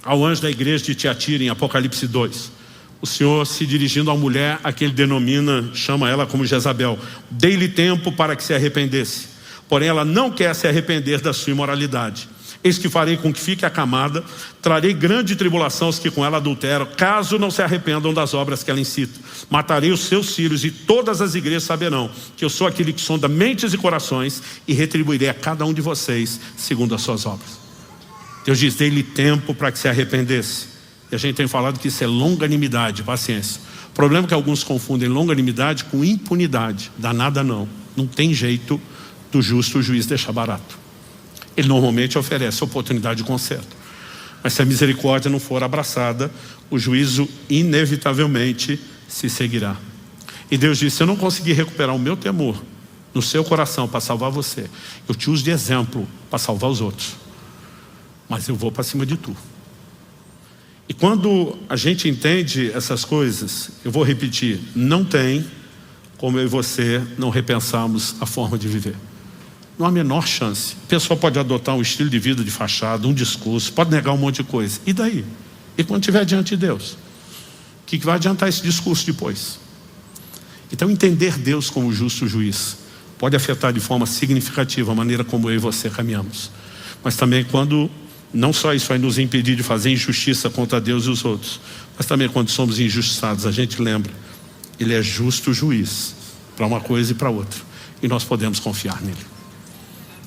ao anjo da igreja de Tiatira, em Apocalipse 2. O Senhor, se dirigindo à mulher, a que ele denomina, chama ela como Jezabel, dei-lhe tempo para que se arrependesse. Porém ela não quer se arrepender da sua imoralidade. Eis que farei com que fique acamada, trarei grande tribulação aos que com ela adulteram, caso não se arrependam das obras que ela incita. Matarei os seus filhos e todas as igrejas saberão que eu sou aquele que sonda mentes e corações e retribuirei a cada um de vocês segundo as suas obras. Deus diz, dei-lhe tempo para que se arrependesse. E a gente tem falado que isso é longanimidade, paciência. O problema é que alguns confundem longanimidade com impunidade. Dá nada não. Não tem jeito do justo juiz deixar barato. Ele normalmente oferece oportunidade de conserto. Mas se a misericórdia não for abraçada, o juízo inevitavelmente se seguirá. E Deus disse, se eu não conseguir recuperar o meu temor no seu coração para salvar você, eu te uso de exemplo para salvar os outros. Mas eu vou para cima de tu. E quando a gente entende essas coisas, eu vou repetir, não tem como eu e você não repensarmos a forma de viver. Não há a menor chance. A pessoa pode adotar um estilo de vida de fachada, um discurso, pode negar um monte de coisa. E daí? E quando estiver diante de Deus? O que vai adiantar esse discurso depois? Então entender Deus como justo juiz pode afetar de forma significativa a maneira como eu e você caminhamos. Mas também quando, não só isso vai nos impedir de fazer injustiça contra Deus e os outros, mas também quando somos injustiçados, a gente lembra, Ele é justo juiz para uma coisa e para outra. E nós podemos confiar nele.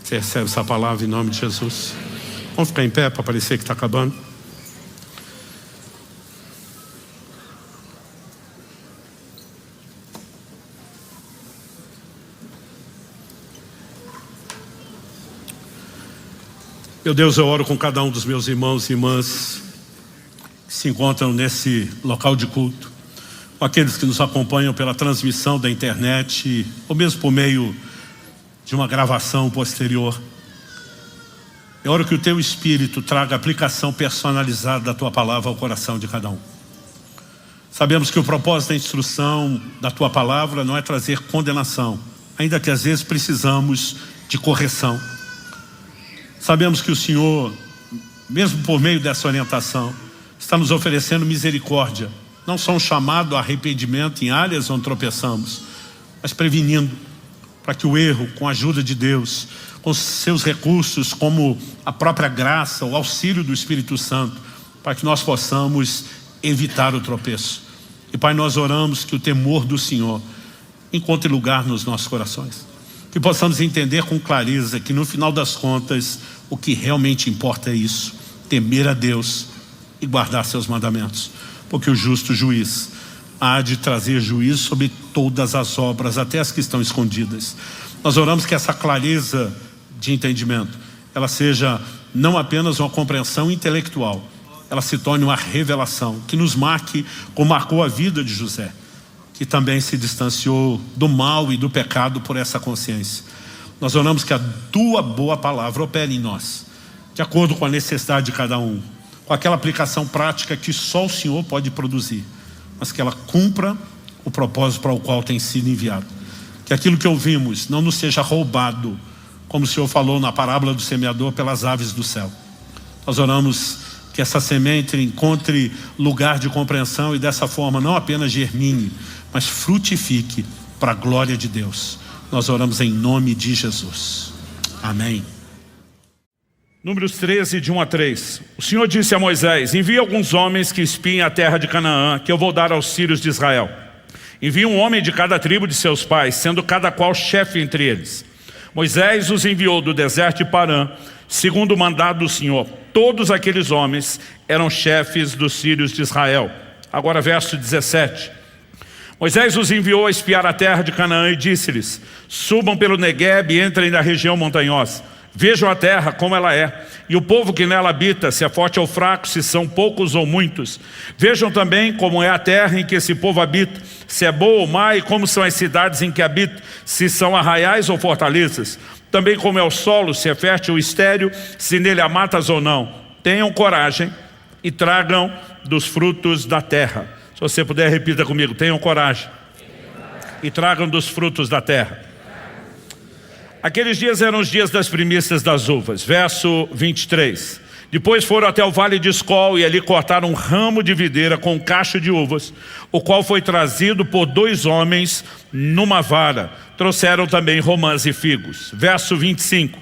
Você recebe essa palavra em nome de Jesus? Vamos ficar em pé para parecer que está acabando. Meu Deus, eu oro com cada um dos meus irmãos e irmãs que se encontram nesse local de culto, com aqueles que nos acompanham pela transmissão da internet ou mesmo por meio de uma gravação posterior. Eu oro que o teu Espírito traga aplicação personalizada da tua palavra ao coração de cada um. Sabemos que o propósito da instrução da tua palavra não é trazer condenação, ainda que às vezes precisamos de correção. Sabemos que o Senhor, mesmo por meio dessa orientação, está nos oferecendo misericórdia, não só um chamado a arrependimento em áreas onde tropeçamos, mas prevenindo para que o erro, com a ajuda de Deus, com seus recursos, como a própria graça, o auxílio do Espírito Santo, para que nós possamos evitar o tropeço. E Pai, nós oramos que o temor do Senhor encontre lugar nos nossos corações, que possamos entender com clareza que no final das contas o que realmente importa é isso: temer a Deus e guardar seus mandamentos, porque o justo juiz há de trazer juízo sobre todas as obras, até as que estão escondidas. Nós oramos que essa clareza de entendimento, ela seja não apenas uma compreensão intelectual, ela se torne uma revelação, que nos marque como marcou a vida de José, que também se distanciou do mal e do pecado por essa consciência. Nós oramos que a tua boa palavra opere em nós, de acordo com a necessidade de cada um, com aquela aplicação prática que só o Senhor pode produzir, mas que ela cumpra o propósito para o qual tem sido enviado. Que aquilo que ouvimos não nos seja roubado, como o Senhor falou na parábola do semeador, pelas aves do céu. Nós oramos que essa semente encontre lugar de compreensão e dessa forma não apenas germine, mas frutifique para a glória de Deus. Nós oramos em nome de Jesus. Amém. Números 13, de 1 a 3. O Senhor disse a Moisés: envie alguns homens que espiem a terra de Canaã, que eu vou dar aos filhos de Israel. Envie um homem de cada tribo de seus pais, sendo cada qual chefe entre eles. Moisés os enviou do deserto de Parã, segundo o mandado do Senhor. Todos aqueles homens eram chefes dos filhos de Israel. Agora verso 17. Moisés os enviou a espiar a terra de Canaã e disse-lhes: subam pelo Negueb e entrem na região montanhosa. Vejam a terra como ela é, e o povo que nela habita, se é forte ou fraco, se são poucos ou muitos. Vejam também como é a terra em que esse povo habita, se é boa ou má, e como são as cidades em que habita, se são arraiais ou fortalezas. Também como é o solo, se é fértil ou estéril, se nele há matas ou não. Tenham coragem e tragam dos frutos da terra. Se você puder, repita comigo: tenham coragem e tragam dos frutos da terra. Aqueles dias eram os dias das primícias das uvas. Verso 23. Depois foram até o vale de Escol e ali cortaram um ramo de videira com um cacho de uvas, o qual foi trazido por 2 homens numa vara. Trouxeram também romãs e figos. Verso 25.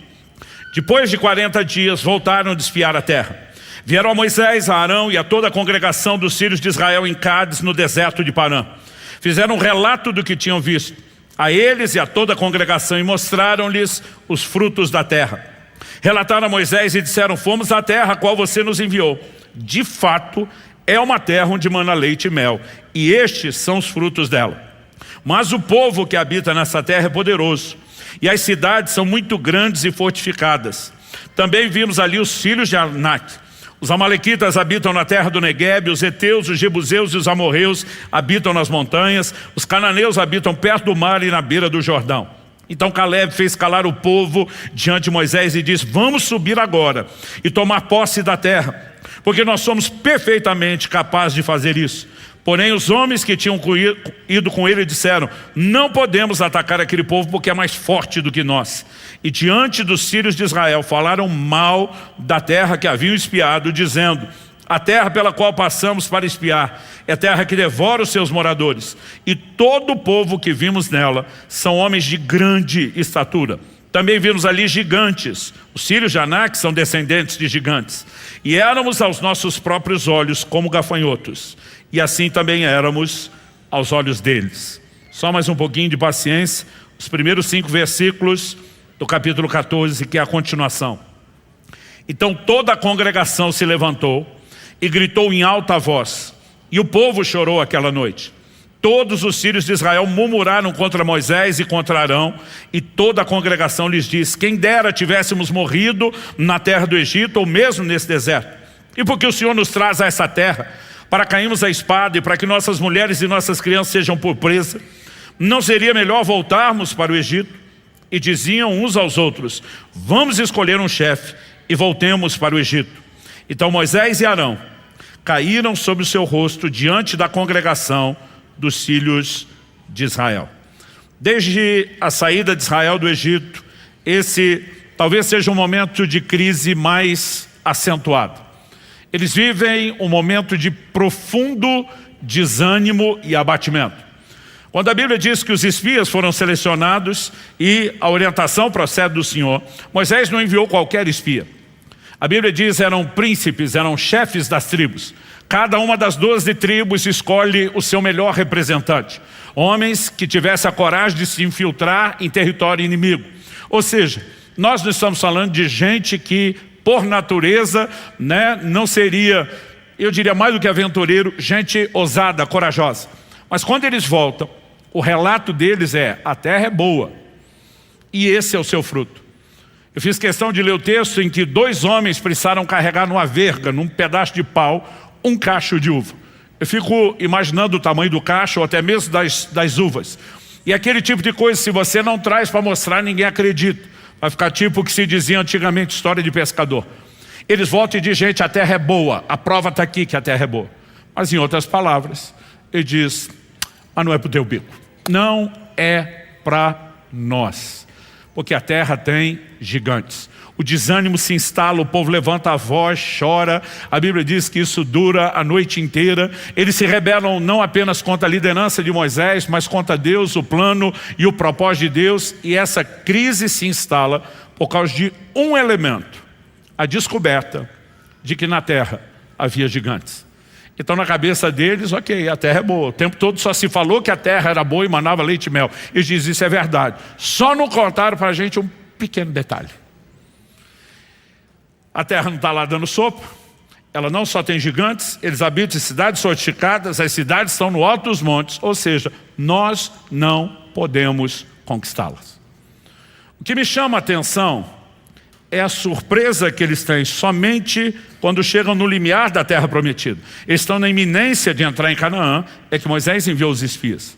Depois de 40 dias voltaram de espiar a terra. Vieram a Moisés, a Arão e a toda a congregação dos filhos de Israel em Cádiz, no deserto de Parã. Fizeram um relato do que tinham visto a eles e a toda a congregação e mostraram-lhes os frutos da terra. Relataram a Moisés e disseram: fomos à terra a qual você nos enviou. De fato, é uma terra onde mana leite e mel, e estes são os frutos dela. Mas o povo que habita nessa terra é poderoso, e as cidades são muito grandes e fortificadas. Também vimos ali os filhos de Anak. Os amalequitas habitam na terra do Negueb, os heteus, os jebuseus e os amorreus habitam nas montanhas, os cananeus habitam perto do mar e na beira do Jordão. Então Caleb fez calar o povo diante de Moisés e disse: vamos subir agora e tomar posse da terra, porque nós somos perfeitamente capazes de fazer isso. Porém os homens que tinham ido com ele disseram: não podemos atacar aquele povo porque é mais forte do que nós. E diante dos filhos de Israel falaram mal da terra que haviam espiado, dizendo: a terra pela qual passamos para espiar é terra que devora os seus moradores, e todo o povo que vimos nela são homens de grande estatura. Também vimos ali gigantes. Os filhos de Anak são descendentes de gigantes, e éramos aos nossos próprios olhos como gafanhotos, e assim também éramos aos olhos deles. Só mais um pouquinho de paciência. Os primeiros 5 versículos do capítulo 14, que é a continuação. Então toda a congregação se levantou e gritou em alta voz, e o povo chorou aquela noite. Todos os filhos de Israel murmuraram contra Moisés e contra Arão, e toda a congregação lhes disse: quem dera tivéssemos morrido na terra do Egito, ou mesmo nesse deserto. E porque o Senhor nos traz a essa terra, para cairmos à espada e para que nossas mulheres e nossas crianças sejam por presa, não seria melhor voltarmos para o Egito? E diziam uns aos outros: vamos escolher um chefe e voltemos para o Egito. Então Moisés e Arão caíram sobre o seu rosto diante da congregação dos filhos de Israel. Desde a saída de Israel do Egito, esse talvez seja um momento de crise mais acentuado. Eles vivem um momento de profundo desânimo e abatimento. Quando a Bíblia diz que os espias foram selecionados e a orientação procede do Senhor, Moisés não enviou qualquer espia. A Bíblia diz que eram príncipes, eram chefes das tribos. Cada uma das 12 tribos escolhe o seu melhor representante. Homens que tivessem a coragem de se infiltrar em território inimigo. Ou seja, nós não estamos falando de gente que, por natureza, não seria, eu diria mais do que aventureiro, gente ousada, corajosa. Mas quando eles voltam, o relato deles é: a terra é boa e esse é o seu fruto. Eu fiz questão de ler o texto em que 2 homens precisaram carregar numa verga, num pedaço de pau, um cacho de uva. Eu fico imaginando o tamanho do cacho ou até mesmo das uvas. E aquele tipo de coisa, se você não traz para mostrar, ninguém acredita. Vai ficar tipo o que se dizia antigamente, história de pescador. Eles voltam e dizem: gente, a terra é boa, a prova está aqui que a terra é boa. Mas em outras palavras, ele diz: mas não é para o teu bico. Não é para nós. Porque a terra tem gigantes. O desânimo se instala, o povo levanta a voz, chora. A Bíblia diz que isso dura a noite inteira. Eles se rebelam não apenas contra a liderança de Moisés, mas contra Deus, o plano e o propósito de Deus. E essa crise se instala por causa de um elemento: a descoberta de que na terra havia gigantes. Então na cabeça deles, ok, a terra é boa. O tempo todo só se falou que a terra era boa e manava leite e mel. Eles dizem: isso é verdade. Só não contaram para a gente um pequeno detalhe. A terra não está lá dando sopa. Ela não só tem gigantes, eles habitam em cidades fortificadas. As cidades estão no alto dos montes. Ou seja, nós não podemos conquistá-las. O que me chama a atenção é a surpresa que eles têm somente quando chegam no limiar da terra prometida. Eles estão na iminência de entrar em Canaã, é que Moisés enviou os espias.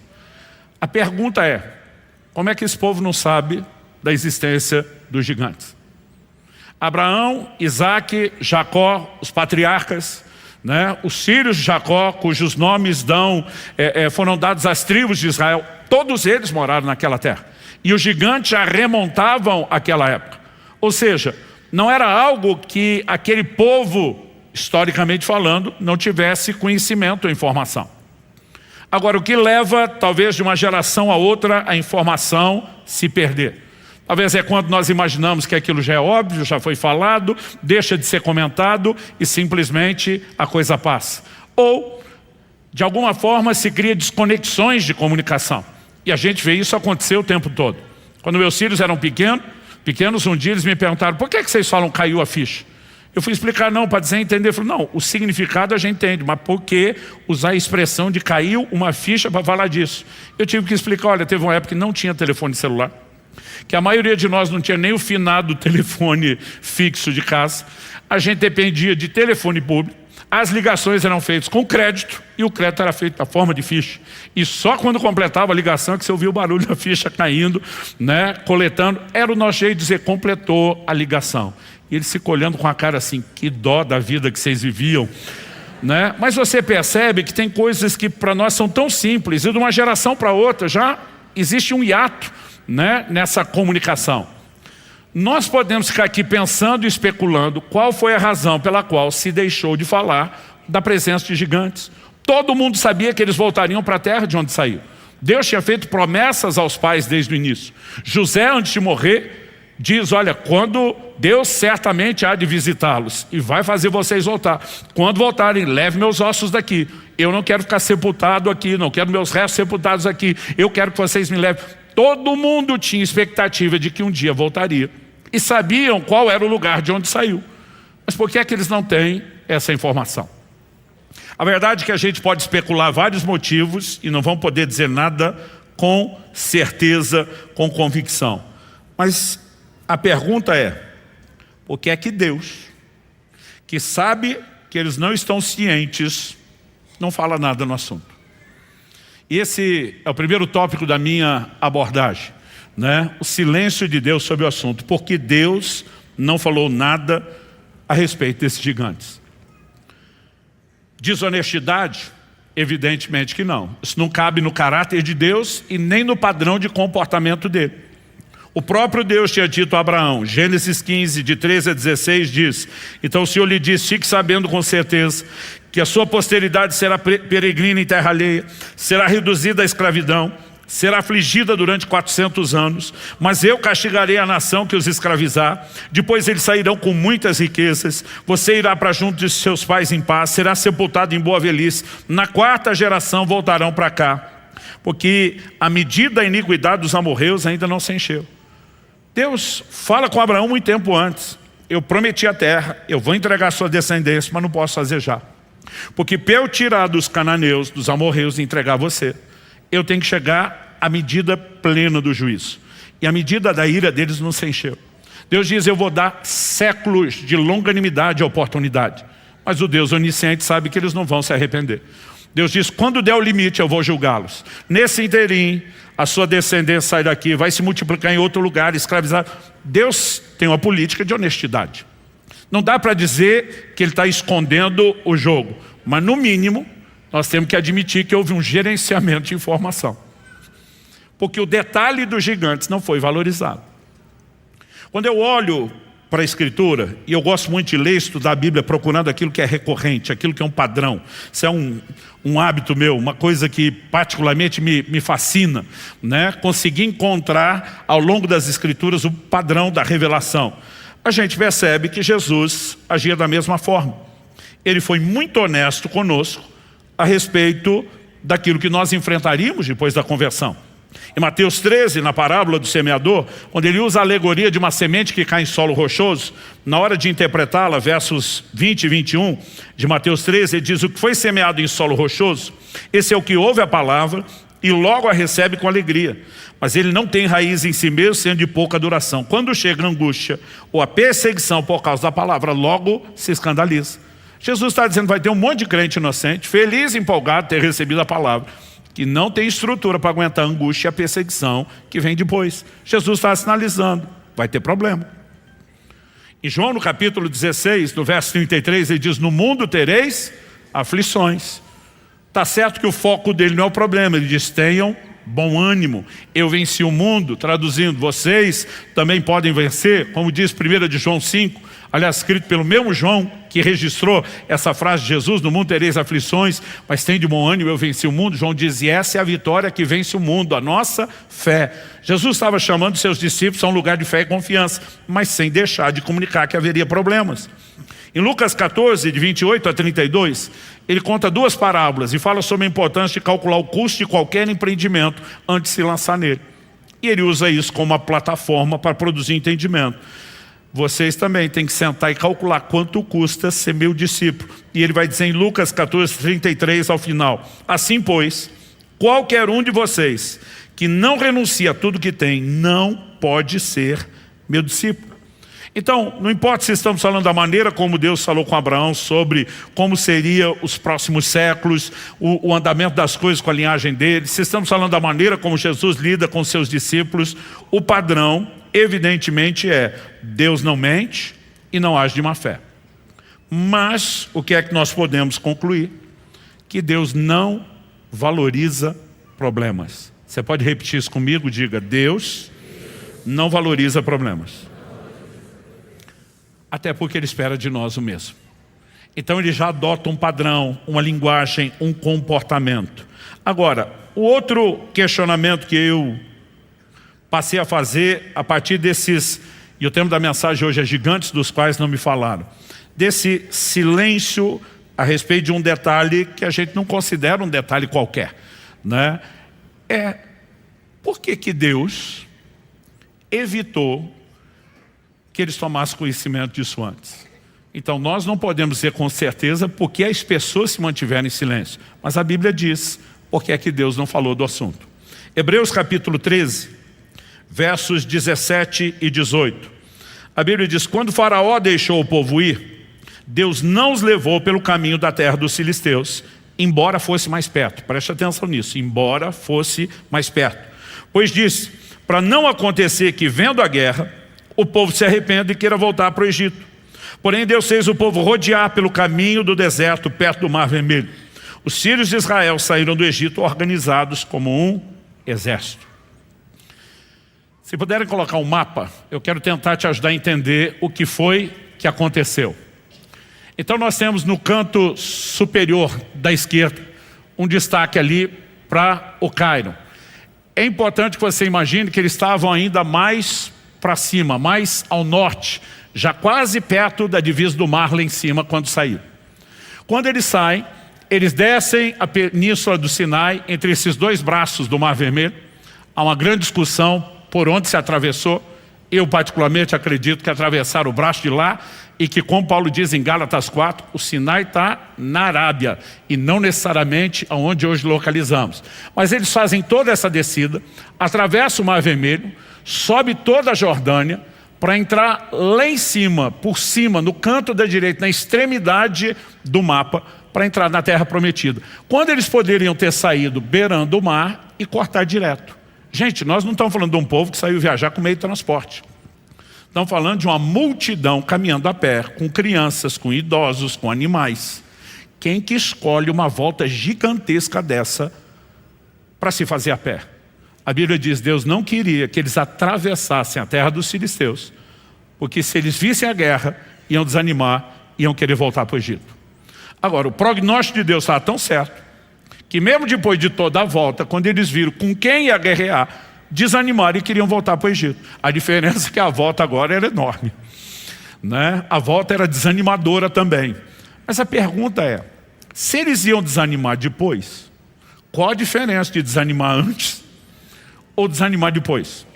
A pergunta é: como é que esse povo não sabe da existência dos gigantes? Abraão, Isaque, Jacó, os patriarcas, os filhos de Jacó, cujos nomes foram dados às tribos de Israel, todos eles moraram naquela terra. E os gigantes já remontavam aquela época. Ou seja, não era algo que aquele povo, historicamente falando, não tivesse conhecimento ou informação. Agora, o que leva, talvez, de uma geração a outra, a informação se perder? Talvez é quando nós imaginamos que aquilo já é óbvio, já foi falado, deixa de ser comentado e simplesmente a coisa passa. Ou, de alguma forma, se cria desconexões de comunicação. E a gente vê isso acontecer o tempo todo. Quando meus filhos eram pequenos, um dia eles me perguntaram: por que vocês falam caiu a ficha? Eu fui explicar, não, para dizer entender. Eu falei: não, o significado a gente entende, mas por que usar a expressão de caiu uma ficha para falar disso? Eu tive que explicar: olha, teve uma época que não tinha telefone celular, que a maioria de nós não tinha nem o finado telefone fixo de casa, a gente dependia de telefone público, as ligações eram feitas com crédito e o crédito era feito na forma de ficha. E só quando completava a ligação que você ouvia o barulho da ficha caindo, coletando. Era o nosso jeito de dizer: completou a ligação. E eles ficam olhando com a cara assim: que dó da vida que vocês viviam. Mas você percebe que tem coisas que para nós são tão simples, e de uma geração para outra já existe um hiato nessa comunicação. Nós podemos ficar aqui pensando e especulando qual foi a razão pela qual se deixou de falar da presença de gigantes. Todo mundo sabia que eles voltariam para a terra de onde saíram. Deus tinha feito promessas aos pais desde o início. José, antes de morrer, diz: olha, quando Deus certamente há de visitá-los e vai fazer vocês voltar. Quando voltarem, leve meus ossos daqui. Eu não quero ficar sepultado aqui, não quero meus restos sepultados aqui. Eu quero que vocês me levem. Todo mundo tinha expectativa de que um dia voltaria. E sabiam qual era o lugar de onde saiu. Mas por que é que eles não têm essa informação? A verdade é que a gente pode especular vários motivos e não vamos poder dizer nada com certeza, com convicção. Mas a pergunta é, por que é que Deus, que sabe que eles não estão cientes, não fala nada no assunto? E esse é o primeiro tópico da minha abordagem, né? O silêncio de Deus sobre o assunto. Porque Deus não falou nada a respeito desses gigantes. Desonestidade? Evidentemente que não. Isso não cabe no caráter de Deus e nem no padrão de comportamento dele. O próprio Deus tinha dito a Abraão, Gênesis 15, de 13 a 16, diz: então o Senhor lhe disse, fique sabendo com certeza que a sua posteridade será peregrina em terra alheia, será reduzida à escravidão, será afligida durante 400 anos, mas eu castigarei a nação que os escravizar, depois eles sairão com muitas riquezas, você irá para junto de seus pais em paz, será sepultado em boa velhice, na 4ª geração voltarão para cá, porque a medida da iniquidade dos amorreus ainda não se encheu. Deus fala com Abraão muito tempo antes, eu prometi a terra, eu vou entregar a sua descendência, mas não posso fazer já, porque para eu tirar dos cananeus, dos amorreus e entregar você, eu tenho que chegar à medida plena do juízo. E a medida da ira deles não se encheu. Deus diz, eu vou dar séculos de longanimidade e oportunidade. Mas o Deus onisciente sabe que eles não vão se arrepender. Deus diz, quando der o limite eu vou julgá-los. Nesse interim, a sua descendência sai daqui, vai se multiplicar em outro lugar, escravizar. Deus tem uma política de honestidade. Não dá para dizer que Ele está escondendo o jogo. Mas no mínimo, nós temos que admitir que houve um gerenciamento de informação. Porque o detalhe dos gigantes não foi valorizado. Quando eu olho para a Escritura, e eu gosto muito de ler e estudar a Bíblia procurando aquilo que é recorrente, aquilo que é um padrão. Isso é um hábito meu, uma coisa que particularmente me fascina, né? Conseguir encontrar ao longo das Escrituras o padrão da revelação. A gente percebe que Jesus agia da mesma forma. Ele foi muito honesto conosco a respeito daquilo que nós enfrentaríamos depois da conversão. Em Mateus 13, na parábola do semeador, onde ele usa a alegoria de uma semente que cai em solo rochoso, na hora de interpretá-la, versos 20 e 21 de Mateus 13, ele diz, o que foi semeado em solo rochoso, esse é o que ouve a palavra e logo a recebe com alegria, mas ele não tem raiz em si mesmo, sendo de pouca duração. Quando chega a angústia ou a perseguição por causa da palavra, logo se escandaliza. Jesus está dizendo, vai ter um monte de crente inocente, feliz e empolgado de ter recebido a palavra, que não tem estrutura para aguentar a angústia e a perseguição que vem depois. Jesus está sinalizando, vai ter problema. Em João, no capítulo 16, no verso 33, ele diz, no mundo tereis aflições. Está certo que o foco dele não é o problema, ele diz, tenham bom ânimo, eu venci o mundo, traduzindo, vocês também podem vencer, como diz 1 de João 5, aliás, escrito pelo mesmo João, que registrou essa frase de Jesus, no mundo tereis aflições, mas tem de bom ânimo, eu venci o mundo. João diz, e essa é a vitória que vence o mundo, a nossa fé. Jesus estava chamando seus discípulos a um lugar de fé e confiança, mas sem deixar de comunicar que haveria problemas. Em Lucas 14, de 28 a 32, ele conta 2 parábolas e fala sobre a importância de calcular o custo de qualquer empreendimento antes de se lançar nele. E ele usa isso como uma plataforma para produzir entendimento. Vocês também têm que sentar e calcular quanto custa ser meu discípulo. E ele vai dizer em Lucas 14, 33 ao final, assim pois, qualquer um de vocês que não renuncia a tudo que tem, não pode ser meu discípulo. Então, não importa se estamos falando da maneira como Deus falou com Abraão sobre como seria os próximos séculos, o andamento das coisas com a linhagem dele, se estamos falando da maneira como Jesus lida com seus discípulos, o padrão, evidentemente, é Deus não mente e não age de má fé. Mas, o que é que nós podemos concluir? Que Deus não valoriza problemas. Você pode repetir isso comigo? Diga, Deus não valoriza problemas. Até porque Ele espera de nós o mesmo. Então Ele já adota um padrão, uma linguagem, um comportamento. Agora, o outro questionamento que eu passei a fazer a partir desses, e o tema da mensagem hoje é gigantes dos quais não me falaram, desse silêncio a respeito de um detalhe que a gente não considera um detalhe qualquer, né? É, por que Deus evitou que eles tomassem conhecimento disso antes? Então nós não podemos dizer com certeza porque as pessoas se mantiveram em silêncio. Mas a Bíblia diz porque é que Deus não falou do assunto. Hebreus capítulo 13, versos 17 e 18. A Bíblia diz: quando Faraó deixou o povo ir, Deus não os levou pelo caminho da terra dos filisteus, embora fosse mais perto. Preste atenção nisso, embora fosse mais perto. Pois disse, para não acontecer que, vendo a guerra, o povo se arrependa e queira voltar para o Egito. Porém Deus fez o povo rodear pelo caminho do deserto, perto do Mar Vermelho. Os filhos de Israel saíram do Egito organizados como um exército. Se puderem colocar um mapa, eu quero tentar te ajudar a entender o que foi que aconteceu. Então nós temos no canto superior da esquerda um destaque ali para o Cairo. É importante que você imagine que eles estavam ainda mais para cima, mais ao norte, já quase perto da divisa do mar lá em cima quando saíram. Quando eles saem, eles descem a península do Sinai, entre esses dois braços do Mar Vermelho. Há uma grande discussão por onde se atravessou. Eu particularmente acredito que atravessaram o braço de lá e que, como Paulo diz em Gálatas 4, o Sinai está na Arábia e não necessariamente onde hoje localizamos. Mas eles fazem toda essa descida, atravessam o Mar Vermelho, sobe toda a Jordânia para entrar lá em cima, por cima, no canto da direita, na extremidade do mapa, para entrar na terra prometida. Quando eles poderiam ter saído beirando o mar e cortar direto. Gente, nós não estamos falando de um povo que saiu viajar com meio de transporte. Estamos falando de uma multidão caminhando a pé, com crianças, com idosos, com animais. Quem que escolhe uma volta gigantesca dessa para se fazer a pé? A Bíblia diz, Deus não queria que eles atravessassem a terra dos filisteus, porque se eles vissem a guerra, iam desanimar, iam querer voltar para o Egito. Agora, o prognóstico de Deus estava tão certo, que mesmo depois de toda a volta, quando eles viram com quem ia guerrear, desanimaram e queriam voltar para o Egito. A diferença é que a volta agora era enorme, né? A volta era desanimadora também. Mas a pergunta é, se eles iam desanimar depois, qual a diferença de desanimar antes ou desanimar depois?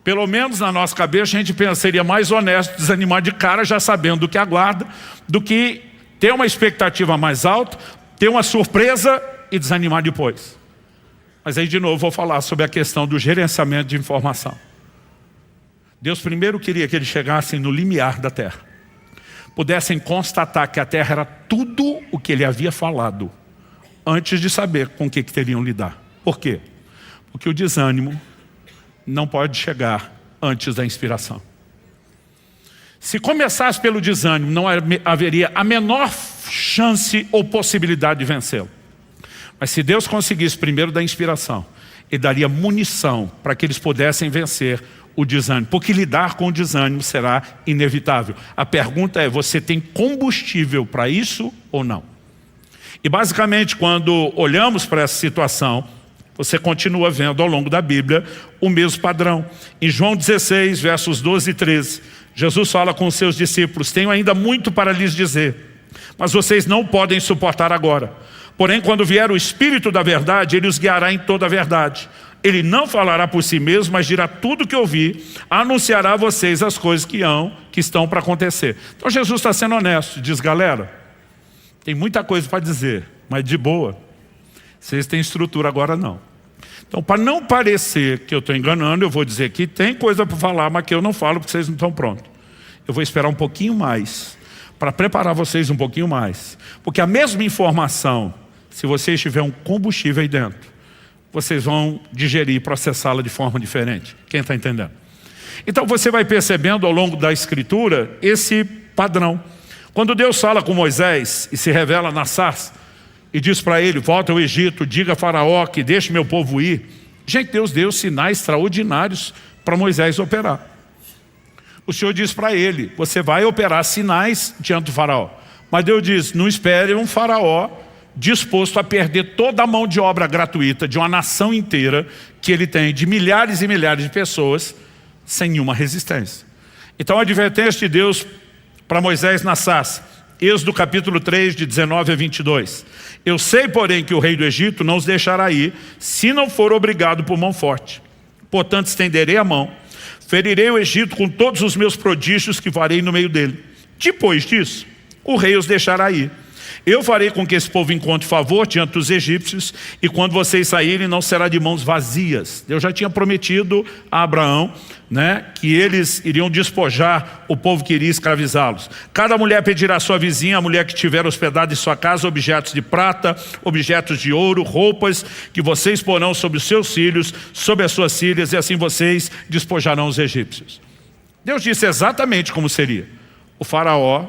Pelo menos na nossa cabeça a gente pensa, seria mais honesto desanimar de cara já sabendo do que aguarda, do que ter uma expectativa mais alta, ter uma surpresa e desanimar depois. Mas aí de novo vou falar sobre a questão do gerenciamento de informação. Deus primeiro queria que eles chegassem no limiar da terra, pudessem constatar que a terra era tudo o que ele havia falado, antes de saber com o que teriam lidar. Por quê? Porque o desânimo não pode chegar antes da inspiração. Se começasse pelo desânimo, não haveria a menor chance ou possibilidade de vencê-lo. Mas se Deus conseguisse primeiro da inspiração, Ele daria munição para que eles pudessem vencer o desânimo. Porque lidar com o desânimo será inevitável. A pergunta é, você tem combustível para isso ou não? E basicamente, quando olhamos para essa situação, você continua vendo ao longo da Bíblia o mesmo padrão. Em João 16, versos 12 e 13, Jesus fala com os seus discípulos, tenho ainda muito para lhes dizer, mas vocês não podem suportar agora. Porém, quando vier o Espírito da verdade, Ele os guiará em toda a verdade. Ele não falará por si mesmo, mas dirá tudo o que ouvir, anunciará a vocês as coisas que estão para acontecer. Então Jesus está sendo honesto, diz, galera, tem muita coisa para dizer, mas de boa, vocês têm estrutura agora não. Então, para não parecer que eu estou enganando, eu vou dizer que tem coisa para falar, mas que eu não falo porque vocês não estão prontos. Eu vou esperar um pouquinho mais, para preparar vocês um pouquinho mais. Porque a mesma informação, se vocês tiverem um combustível aí dentro, vocês vão digerir e processá-la de forma diferente. Quem está entendendo? Então você vai percebendo ao longo da Escritura esse padrão. Quando Deus fala com Moisés e se revela na sarça, e diz para ele, volta ao Egito, diga a Faraó que deixe meu povo ir. Gente, Deus deu sinais extraordinários para Moisés operar. O Senhor diz para ele, você vai operar sinais diante do Faraó. Mas Deus diz, não espere um Faraó disposto a perder toda a mão de obra gratuita de uma nação inteira que ele tem, de milhares e milhares de pessoas, sem nenhuma resistência. Então a advertência de Deus para Moisés na sarça, Êxodo capítulo 3, de 19 a 22. Eu sei, porém, que o rei do Egito não os deixará ir, se não for obrigado por mão forte. Portanto, estenderei a mão, ferirei o Egito com todos os meus prodígios que farei no meio dele. Depois disso, o rei os deixará ir. Eu farei com que esse povo encontre favor diante dos egípcios, e quando vocês saírem não será de mãos vazias. Deus já tinha prometido a Abraão, que eles iriam despojar o povo que iria escravizá-los. Cada mulher pedirá à sua vizinha, a mulher que tiver hospedado em sua casa, objetos de prata, objetos de ouro, roupas que vocês porão sobre os seus filhos, sobre as suas filhas, e assim vocês despojarão os egípcios. Deus disse exatamente como seria. O faraó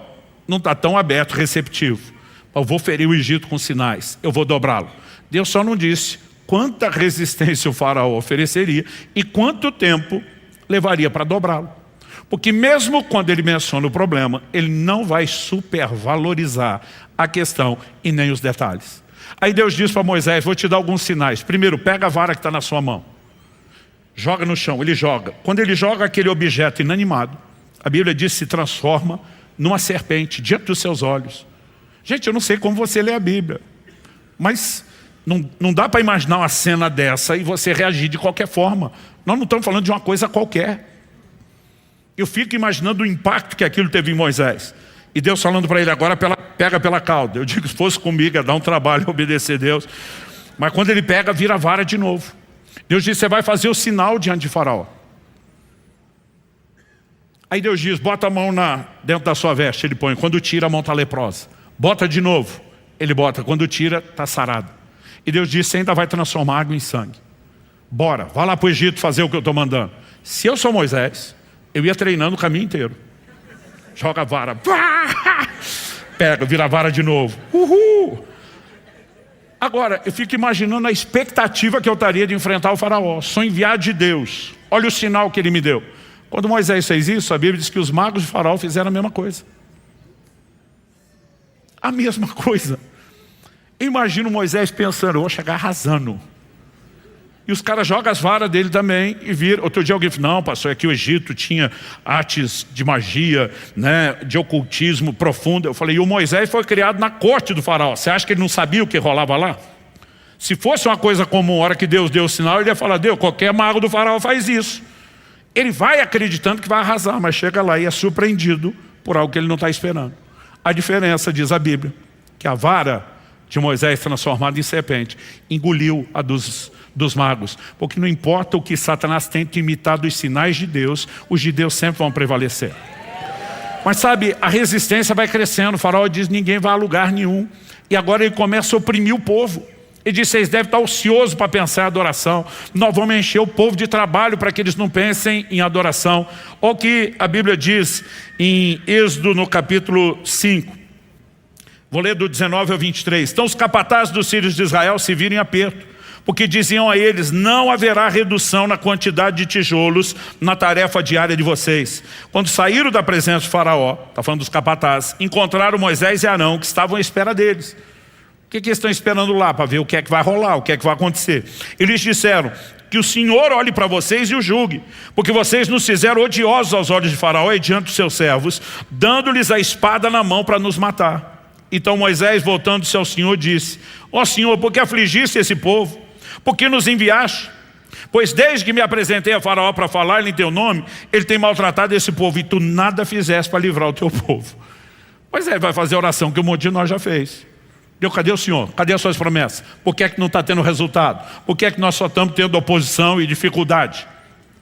não está tão aberto, receptivo. Eu vou ferir o Egito com sinais, eu vou dobrá-lo. Deus só não disse quanta resistência o faraó ofereceria e quanto tempo levaria para dobrá-lo. Porque mesmo quando ele menciona o problema, ele não vai supervalorizar a questão e nem os detalhes. Aí Deus diz para Moisés, vou te dar alguns sinais. Primeiro, pega a vara que está na sua mão. Joga no chão, ele joga. Quando ele joga aquele objeto inanimado, a Bíblia diz que se transforma numa serpente diante dos seus olhos. Gente, eu não sei como você lê a Bíblia, mas não dá para imaginar uma cena dessa e você reagir de qualquer forma. Nós não estamos falando de uma coisa qualquer. Eu fico imaginando o impacto que aquilo teve em Moisés. E Deus falando para ele agora, pega pela cauda. Eu digo, se fosse comigo, ia dar um trabalho obedecer a Deus. Mas quando ele pega, vira a vara de novo. Deus diz, você vai fazer o sinal diante de Faraó. Aí Deus diz, bota a mão dentro da sua veste. Ele põe, quando tira, a mão está leprosa. Bota de novo. Ele bota, quando tira, está sarado. E Deus diz, você ainda vai transformar água em sangue. Bora, vai lá para o Egito fazer o que eu estou mandando. Se eu sou Moisés, eu ia treinando o caminho inteiro. Joga a vara. Pega, vira a vara de novo. Uhul! Agora, eu fico imaginando a expectativa que eu estaria de enfrentar o faraó. Sou enviado de Deus. Olha o sinal que ele me deu. Quando Moisés fez isso, a Bíblia diz que os magos de faraó fizeram a mesma coisa. A mesma coisa. Eu imagino Moisés pensando, eu vou chegar arrasando. E os caras jogam as varas dele também e viram. Outro dia alguém falou, não, pastor, é que o Egito tinha artes de magia, de ocultismo profundo. Eu falei, e o Moisés foi criado na corte do faraó. Você acha que ele não sabia o que rolava lá? Se fosse uma coisa comum, a hora que Deus deu o sinal, ele ia falar, Deus, qualquer mago do faraó faz isso. Ele vai acreditando que vai arrasar, mas chega lá e é surpreendido por algo que ele não está esperando. A diferença, diz a Bíblia, que a vara de Moisés transformada em serpente engoliu a dos magos. Porque não importa o que Satanás tenta imitar dos sinais de Deus, os de Deus sempre vão prevalecer. Mas sabe, a resistência vai crescendo. O faraó diz, ninguém vai a lugar nenhum. E agora ele começa a oprimir o povo. Ele diz, vocês devem estar ociosos para pensar em adoração. Nós vamos encher o povo de trabalho para que eles não pensem em adoração. Olha o que a Bíblia diz em Êxodo no capítulo 5. Vou ler do 19 ao 23. Então os capatazes dos filhos de Israel se viram em aperto, porque diziam a eles, não haverá redução na quantidade de tijolos na tarefa diária de vocês. Quando saíram da presença do faraó, está falando dos capatazes, encontraram Moisés e Arão, que estavam à espera deles. O que eles estão esperando lá para ver o que é que vai rolar, o que é que vai acontecer? Eles disseram, que o Senhor olhe para vocês e o julgue, porque vocês nos fizeram odiosos aos olhos de faraó e diante dos seus servos, dando-lhes a espada na mão para nos matar. Então Moisés, voltando-se ao Senhor, disse, ó Senhor, por que afligiste esse povo? Por que nos enviaste? Pois desde que me apresentei a faraó para falar em teu nome, ele tem maltratado esse povo, e tu nada fizeste para livrar o teu povo. Moisés vai fazer a oração que um monte de nós já fez. Deus, cadê o Senhor? Cadê as suas promessas? Por que é que não está tendo resultado? Por que é que nós só estamos tendo oposição e dificuldade?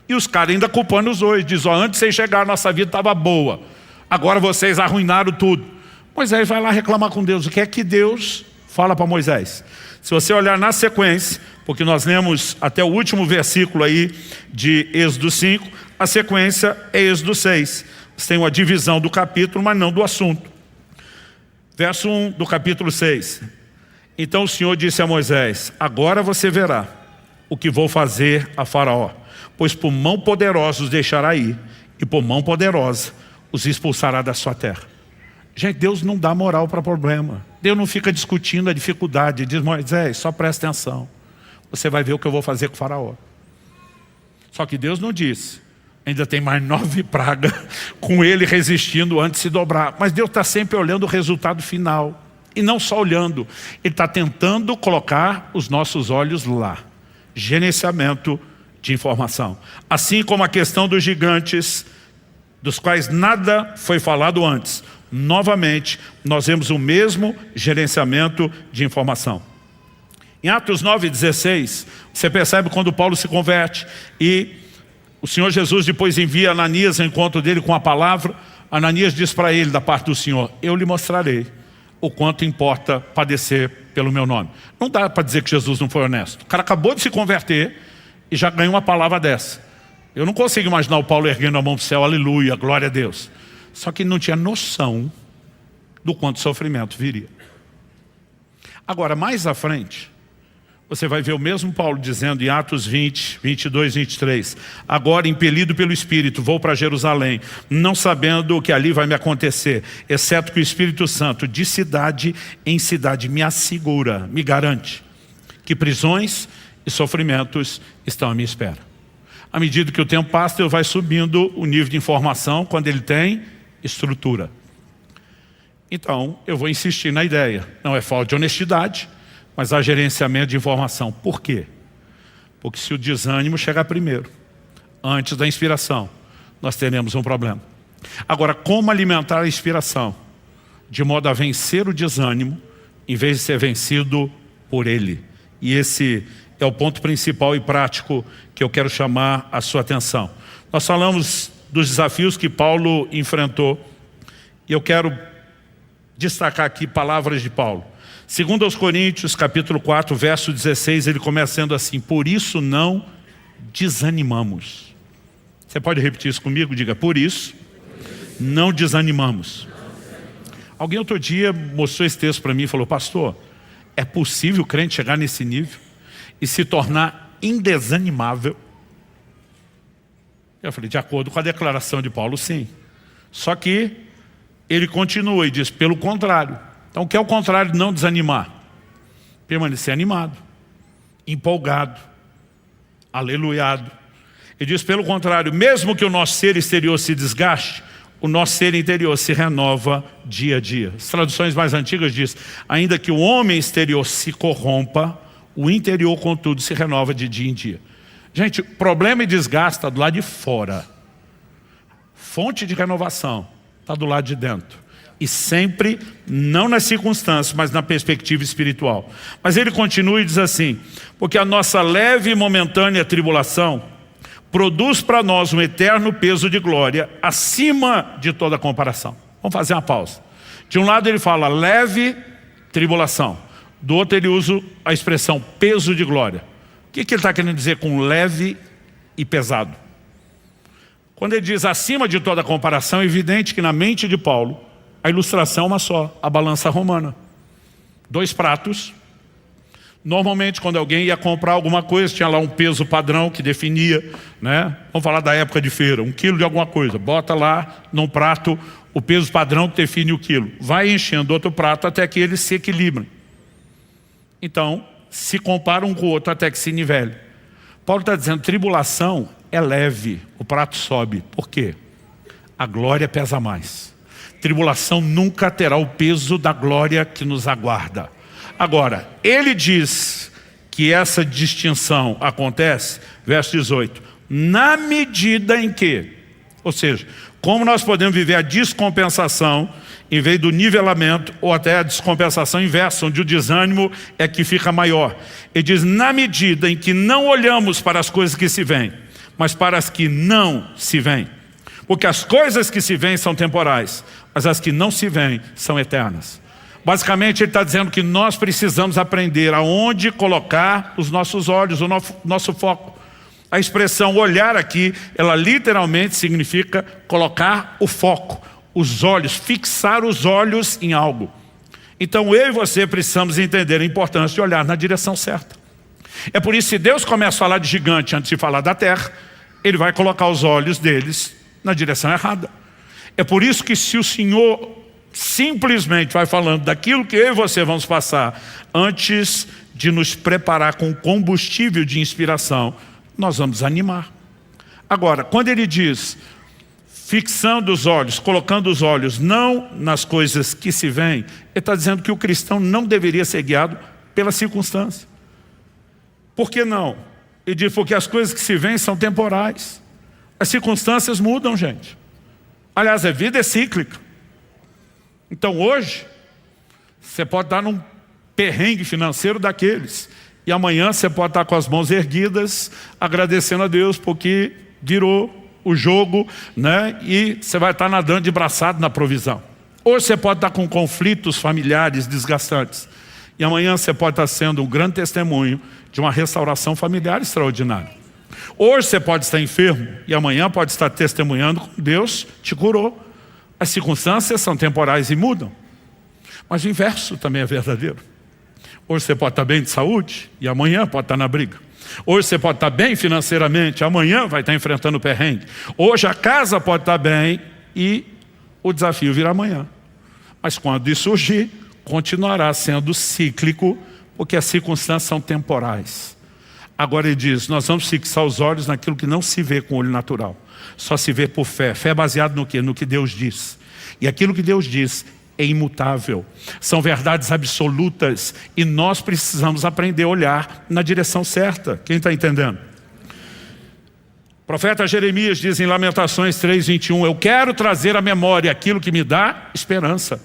E os caras ainda culpando os dois. Diz, antes de vocês chegarem, nossa vida estava boa. Agora vocês arruinaram tudo. Moisés vai lá reclamar com Deus. O que é que Deus fala para Moisés? Se você olhar na sequência, porque nós lemos até o último versículo aí de Êxodo 5, a sequência é Êxodo 6. Você tem uma divisão do capítulo, mas não do assunto. Verso 1 do capítulo 6. Então o Senhor disse a Moisés, agora você verá o que vou fazer a faraó, pois por mão poderosa os deixará ir, e por mão poderosa os expulsará da sua terra. Gente, Deus não dá moral para problema. Deus não fica discutindo a dificuldade. Diz, Moisés, só presta atenção. Você vai ver o que eu vou fazer com o faraó. Só que Deus não disse, ainda tem mais 9 pragas com ele resistindo antes de se dobrar. Mas Deus está sempre olhando o resultado final. E não só olhando, Ele está tentando colocar os nossos olhos lá. Gerenciamento de informação. Assim como a questão dos gigantes, dos quais nada foi falado antes. Novamente, nós vemos o mesmo gerenciamento de informação. Em Atos 9:16, você percebe quando Paulo se converte e o Senhor Jesus depois envia Ananias ao encontro dele com a palavra. Ananias diz para ele, da parte do Senhor: eu lhe mostrarei o quanto importa padecer pelo meu nome. Não dá para dizer que Jesus não foi honesto. O cara acabou de se converter e já ganhou uma palavra dessa. Eu não consigo imaginar o Paulo erguendo a mão para o céu, aleluia, glória a Deus. Só que ele não tinha noção do quanto sofrimento viria. Agora, mais à frente, você vai ver o mesmo Paulo dizendo em Atos 20, 22, 23. Agora, impelido pelo Espírito, vou para Jerusalém, não sabendo o que ali vai me acontecer, exceto que o Espírito Santo, de cidade em cidade, me assegura, me garante, que prisões e sofrimentos estão à minha espera. À medida que o tempo passa, ele vai subindo o nível de informação quando ele tem estrutura. Então, eu vou insistir na ideia. Não é falta de honestidade, mas há gerenciamento de informação. Por quê? Porque se o desânimo chegar primeiro, antes da inspiração, nós teremos um problema. Agora, como alimentar a inspiração? De modo a vencer o desânimo, em vez de ser vencido por ele. E esse é o ponto principal e prático que eu quero chamar a sua atenção. Nós falamos dos desafios que Paulo enfrentou, e eu quero destacar aqui palavras de Paulo. Segundo aos Coríntios, capítulo 4, verso 16, ele começa sendo assim: por isso não desanimamos. Você pode repetir isso comigo? Diga: por isso não desanimamos. Alguém outro dia mostrou esse texto para mim e falou: pastor, é possível o crente chegar nesse nível e se tornar indesanimável? Eu falei: de acordo com a declaração de Paulo, sim. Só que ele continua e diz: pelo contrário. Então, o que é o contrário de não desanimar? Permanecer animado, empolgado, aleluiado. Ele diz: pelo contrário, mesmo que o nosso ser exterior se desgaste, o nosso ser interior se renova dia a dia. As traduções mais antigas dizem: ainda que o homem exterior se corrompa, o interior, contudo, se renova de dia em dia. Gente, problema e desgaste está do lado de fora. Fonte de renovação está do lado de dentro. E sempre, não nas circunstâncias, mas na perspectiva espiritual. Mas ele continua e diz assim: porque a nossa leve e momentânea tribulação produz para nós um eterno peso de glória acima de toda comparação. Vamos fazer uma pausa. De um lado ele fala leve tribulação, do outro ele usa a expressão peso de glória. O que ele está querendo dizer com leve e pesado? Quando ele diz acima de toda comparação, é evidente que na mente de Paulo a ilustração é uma só: a balança romana. 2 pratos. Normalmente, quando alguém ia comprar alguma coisa, tinha lá um peso padrão que definia, né? Vamos falar da época de feira, 1 quilo de alguma coisa. Bota lá num prato o peso padrão que define o quilo. Vai enchendo outro prato até que eles se equilibrem. Então, se compara um com o outro até que se nivele. Paulo está dizendo: tribulação é leve, o prato sobe. Por quê? A glória pesa mais. Tribulação nunca terá o peso da glória que nos aguarda. Agora, ele diz que essa distinção acontece, verso 18, na medida em que, ou seja, como nós podemos viver a descompensação em vez do nivelamento, ou até a descompensação inversa, onde o desânimo é que fica maior. Ele diz: na medida em que não olhamos para as coisas que se veem, mas para as que não se veem. Porque as coisas que se veem são temporais, mas as que não se veem são eternas. Basicamente ele está dizendo que nós precisamos aprender aonde colocar os nossos olhos, o nosso foco. A expressão olhar aqui, ela literalmente significa colocar o foco, os olhos, fixar os olhos em algo. Então eu e você precisamos entender a importância de olhar na direção certa. É por isso que se Deus começa a falar de gigante antes de falar da terra, ele vai colocar os olhos deles na direção errada. É por isso que se o Senhor simplesmente vai falando daquilo que eu e você vamos passar antes de nos preparar com combustível de inspiração, nós vamos animar. Agora, quando ele diz fixando os olhos, colocando os olhos não nas coisas que se veem, ele está dizendo que o cristão não deveria ser guiado pela circunstância. Por que não? Ele diz: porque as coisas que se veem são temporais. As circunstâncias mudam, gente. Aliás, a vida é cíclica. Então hoje, você pode estar num perrengue financeiro daqueles. E amanhã você pode estar com as mãos erguidas, agradecendo a Deus, porque virou o jogo, né? E você vai estar nadando de braçado na provisão. Hoje você pode estar com conflitos familiares desgastantes. E amanhã você pode estar sendo um grande testemunho de uma restauração familiar extraordinária. Hoje você pode estar enfermo e amanhã pode estar testemunhando que Deus te curou. As circunstâncias são temporais e mudam. Mas o inverso também é verdadeiro. Hoje você pode estar bem de saúde e amanhã pode estar na briga. Hoje você pode estar bem financeiramente, amanhã vai estar enfrentando o perrengue. Hoje a casa pode estar bem e o desafio virá amanhã. Mas quando isso surgir, continuará sendo cíclico, porque as circunstâncias são temporais. Agora ele diz, nós vamos fixar os olhos naquilo que não se vê com o olho natural. Só se vê por fé. Fé é baseada no quê? No que Deus diz. E aquilo que Deus diz é imutável. São verdades absolutas e nós precisamos aprender a olhar na direção certa. Quem está entendendo? O profeta Jeremias diz em Lamentações 3:21, eu quero trazer à memória aquilo que me dá esperança.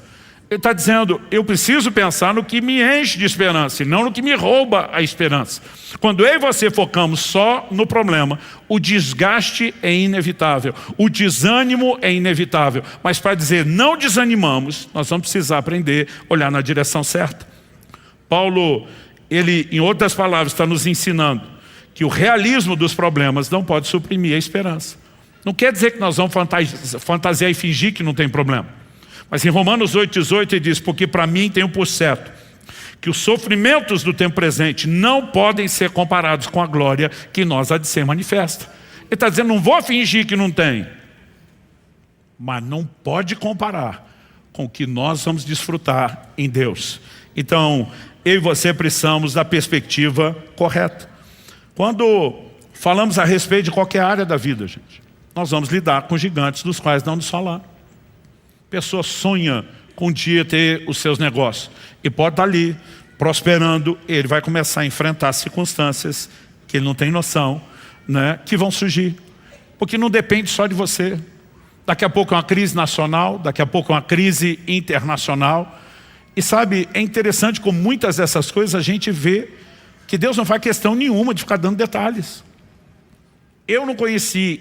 Ele está dizendo, eu preciso pensar no que me enche de esperança e não no que me rouba a esperança. Quando eu e você focamos só no problema, o desgaste é inevitável, o desânimo é inevitável. Mas para dizer não desanimamos, nós vamos precisar aprender a olhar na direção certa. Paulo, ele em outras palavras está nos ensinando que o realismo dos problemas não pode suprimir a esperança. Não quer dizer que nós vamos fantasiar e fingir que não tem problema. Mas em Romanos 8:18 ele diz, porque para mim tenho por certo que os sofrimentos do tempo presente não podem ser comparados com a glória que nós há de ser manifesta. Ele está dizendo, não vou fingir que não tem, mas não pode comparar com o que nós vamos desfrutar em Deus. Então, eu e você precisamos da perspectiva correta. Quando falamos a respeito de qualquer área da vida, gente, nós vamos lidar com gigantes dos quais não nos falaram. A pessoa sonha com um dia ter os seus negócios e pode estar ali prosperando, ele vai começar a enfrentar circunstâncias que ele não tem noção, né, que vão surgir, porque não depende só de você. Daqui a pouco é uma crise nacional, daqui a pouco é uma crise internacional. E sabe, é interessante como muitas dessas coisas a gente vê que Deus não faz questão nenhuma de ficar dando detalhes. Eu não conheci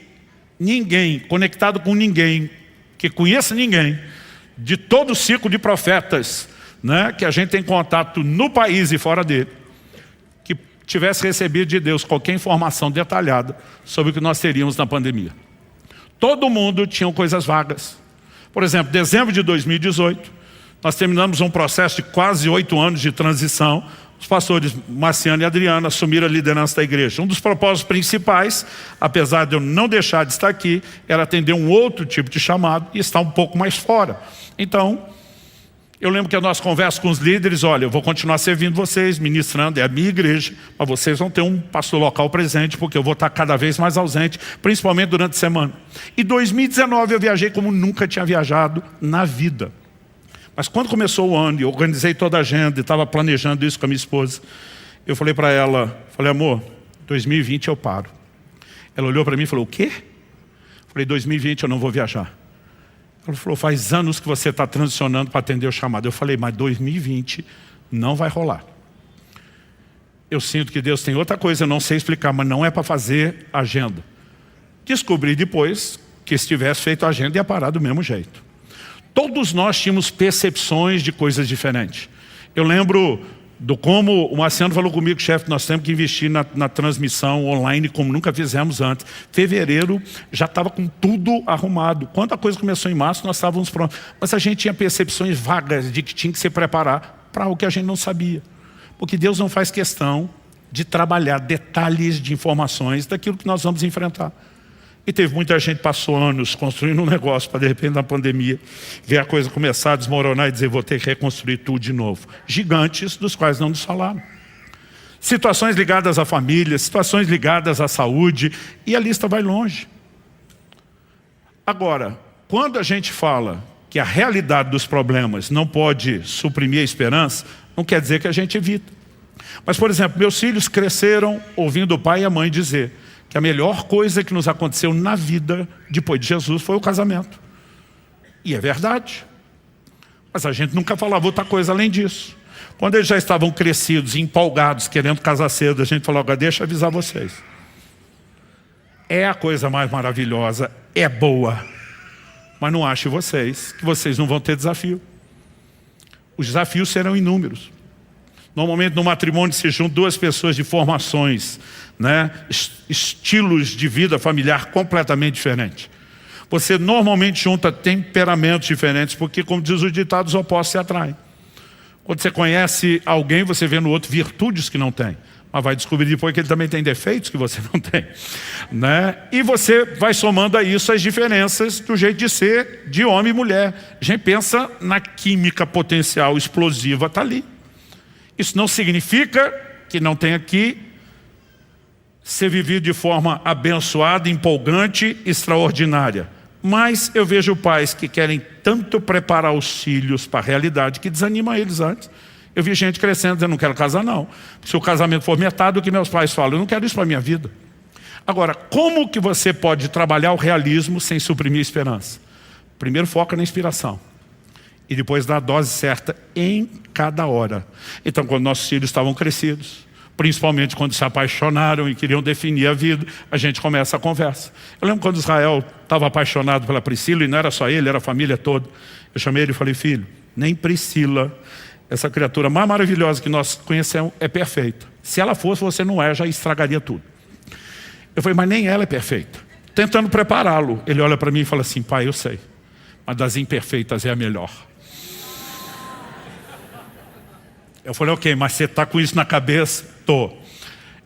ninguém, conectado com ninguém, que conheça ninguém, de todo o ciclo de profetas, né, que a gente tem contato no país e fora dele, que tivesse recebido de Deus qualquer informação detalhada sobre o que nós teríamos na pandemia. Todo mundo tinha coisas vagas. Por exemplo, dezembro de 2018, nós terminamos um processo de quase 8 anos de transição. Os pastores Marciano e Adriana assumiram a liderança da igreja. Um dos propósitos principais, apesar de eu não deixar de estar aqui, era atender um outro tipo de chamado e estar um pouco mais fora. Então, eu lembro que a nossa conversa com os líderes, olha, eu vou continuar servindo vocês, ministrando, é a minha igreja, mas vocês vão ter um pastor local presente, porque eu vou estar cada vez mais ausente, principalmente durante a semana. Em 2019 eu viajei como nunca tinha viajado na vida. Mas quando começou o ano, eu organizei toda a agenda e estava planejando isso com a minha esposa. Eu falei para ela, falei, amor, 2020 eu paro. Ela olhou para mim e falou, o quê? Eu falei, 2020 eu não vou viajar. Ela falou, faz anos que você está transicionando para atender o chamado. Eu falei, mas 2020 não vai rolar. Eu sinto que Deus tem outra coisa, eu não sei explicar, mas não é para fazer agenda. Descobri depois que se tivesse feito a agenda ia parar do mesmo jeito. Todos nós tínhamos percepções de coisas diferentes. Eu lembro do como o Marciano falou comigo, chefe, nós temos que investir na transmissão online como nunca fizemos antes. Fevereiro já estava com tudo arrumado. Quando a coisa começou em março, nós estávamos prontos. Mas a gente tinha percepções vagas de que tinha que se preparar para o que a gente não sabia. Porque Deus não faz questão de trabalhar detalhes de informações daquilo que nós vamos enfrentar. E teve muita gente que passou anos construindo um negócio para de repente na pandemia ver a coisa começar a desmoronar e dizer vou ter que reconstruir tudo de novo. Gigantes dos quais não nos falaram. Situações ligadas à família, situações ligadas à saúde e a lista vai longe. Agora, quando a gente fala que a realidade dos problemas não pode suprimir a esperança, não quer dizer que a gente evita. Mas, por exemplo, meus filhos cresceram ouvindo o pai e a mãe dizer que a melhor coisa que nos aconteceu na vida, depois de Jesus, foi o casamento. E é verdade. Mas a gente nunca falava outra coisa além disso. Quando eles já estavam crescidos, empolgados, querendo casar cedo, a gente falou, agora deixa eu avisar vocês. É a coisa mais maravilhosa, é boa. Mas não ache vocês, que vocês não vão ter desafio. Os desafios serão inúmeros. Normalmente no matrimônio se juntam duas pessoas de formações, né? Estilos de vida familiar completamente diferentes. Você normalmente junta temperamentos diferentes, porque, como diz o ditado, os opostos se atraem. Quando você conhece alguém, você vê no outro virtudes que não tem. Mas vai descobrir depois que ele também tem defeitos que você não tem, né? E você vai somando a isso as diferenças do jeito de ser de homem e mulher. A gente pensa na química potencial explosiva, está ali. Isso não significa que não tenha que ser vivido de forma abençoada, empolgante, extraordinária. Mas eu vejo pais que querem tanto preparar os filhos para a realidade que desanima eles antes. Eu vi gente crescendo dizendo, não quero casar não. Se o casamento for metade do que meus pais falam, eu não quero isso para a minha vida. Agora, como que você pode trabalhar o realismo sem suprimir a esperança? Primeiro foca na inspiração. E depois dá a dose certa em cada hora. Então, quando nossos filhos estavam crescidos, principalmente quando se apaixonaram e queriam definir a vida, a gente começa a conversa. Eu lembro quando Israel estava apaixonado pela Priscila, e não era só ele, era a família toda. Eu chamei ele e falei, filho, nem Priscila, essa criatura mais maravilhosa que nós conhecemos, é perfeita. Se ela fosse, você não é, já estragaria tudo. Eu falei, mas nem ela é perfeita. Tentando prepará-lo, ele olha para mim e fala assim, pai, eu sei, mas das imperfeitas é a melhor. Eu falei, ok, mas você está com isso na cabeça? Tô.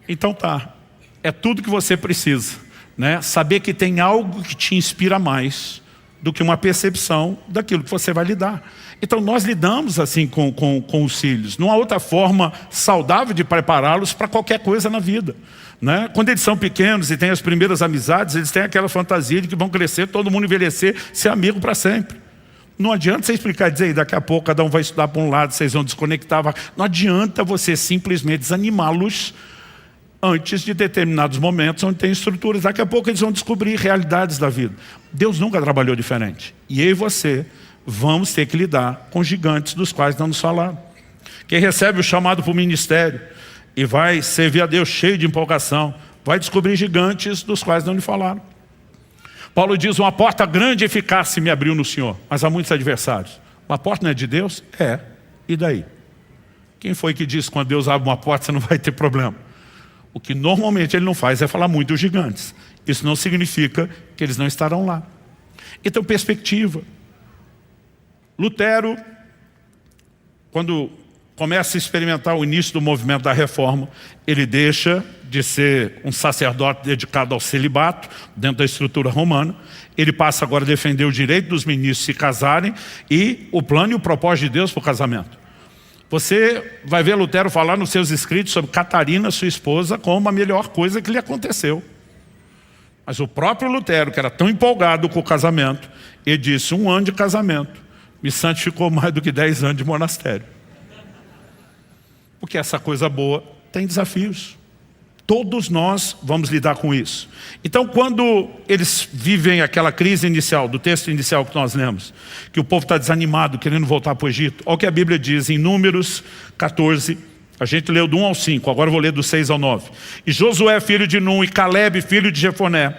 Então tá, é tudo que você precisa, né? Saber que tem algo que te inspira mais do que uma percepção daquilo que você vai lidar. Então nós lidamos assim com os filhos. Não há outra forma saudável de prepará-los para qualquer coisa na vida, né? Quando eles são pequenos e têm as primeiras amizades, eles têm aquela fantasia de que vão crescer, todo mundo envelhecer, ser amigo para sempre. Não adianta você explicar e dizer, daqui a pouco cada um vai estudar para um lado, vocês vão desconectar. Não adianta você simplesmente desanimá-los antes de determinados momentos onde tem estruturas. Daqui a pouco eles vão descobrir realidades da vida. Deus nunca trabalhou diferente. E eu e você vamos ter que lidar com gigantes dos quais não nos falaram. Quem recebe o chamado para o ministério e vai servir a Deus cheio de empolgação, vai descobrir gigantes dos quais não lhe falaram. Paulo diz, uma porta grande e eficaz se me abriu no Senhor, mas há muitos adversários. Uma porta não é de Deus? É. E daí? Quem foi que disse que quando Deus abre uma porta você não vai ter problema? O que normalmente ele não faz é falar muito dos gigantes. Isso não significa que eles não estarão lá. Então, perspectiva. Lutero, quando começa a experimentar o início do movimento da reforma, ele deixa de ser um sacerdote dedicado ao celibato, dentro da estrutura romana. Ele passa agora a defender o direito dos ministros se casarem e o plano e o propósito de Deus para o casamento. Você vai ver Lutero falar nos seus escritos sobre Catarina, sua esposa, como a melhor coisa que lhe aconteceu. Mas o próprio Lutero, que era tão empolgado com o casamento, ele disse, 1 ano de casamento me santificou mais do que 10 anos de monastério. Porque essa coisa boa tem desafios. Todos nós vamos lidar com isso. Então, quando eles vivem aquela crise inicial, do texto inicial que nós lemos, que o povo está desanimado, querendo voltar para o Egito, olha o que a Bíblia diz em Números 14, a gente leu do 1 ao 5, agora eu vou ler do 6 ao 9. E Josué, filho de Nun, e Caleb, filho de Jefoné,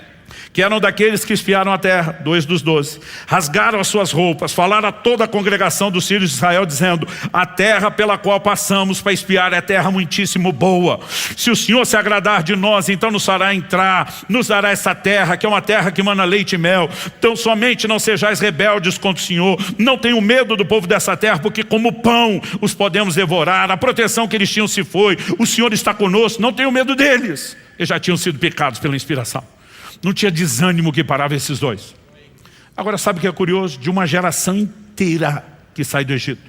que eram daqueles que espiaram a terra, 2 dos 12, rasgaram as suas roupas, falaram a toda a congregação dos filhos de Israel, dizendo, a terra pela qual passamos para espiar é terra muitíssimo boa. Se o Senhor se agradar de nós, então nos fará entrar, nos dará essa terra, que é uma terra que mana leite e mel. Então somente não sejais rebeldes contra o Senhor, não tenham medo do povo dessa terra, porque como pão os podemos devorar, a proteção que eles tinham se foi, o Senhor está conosco, não tenham medo deles. Eles já tinham sido picados pela inspiração. Não tinha desânimo que parava esses dois. Agora sabe o que é curioso? De uma geração inteira que sai do Egito.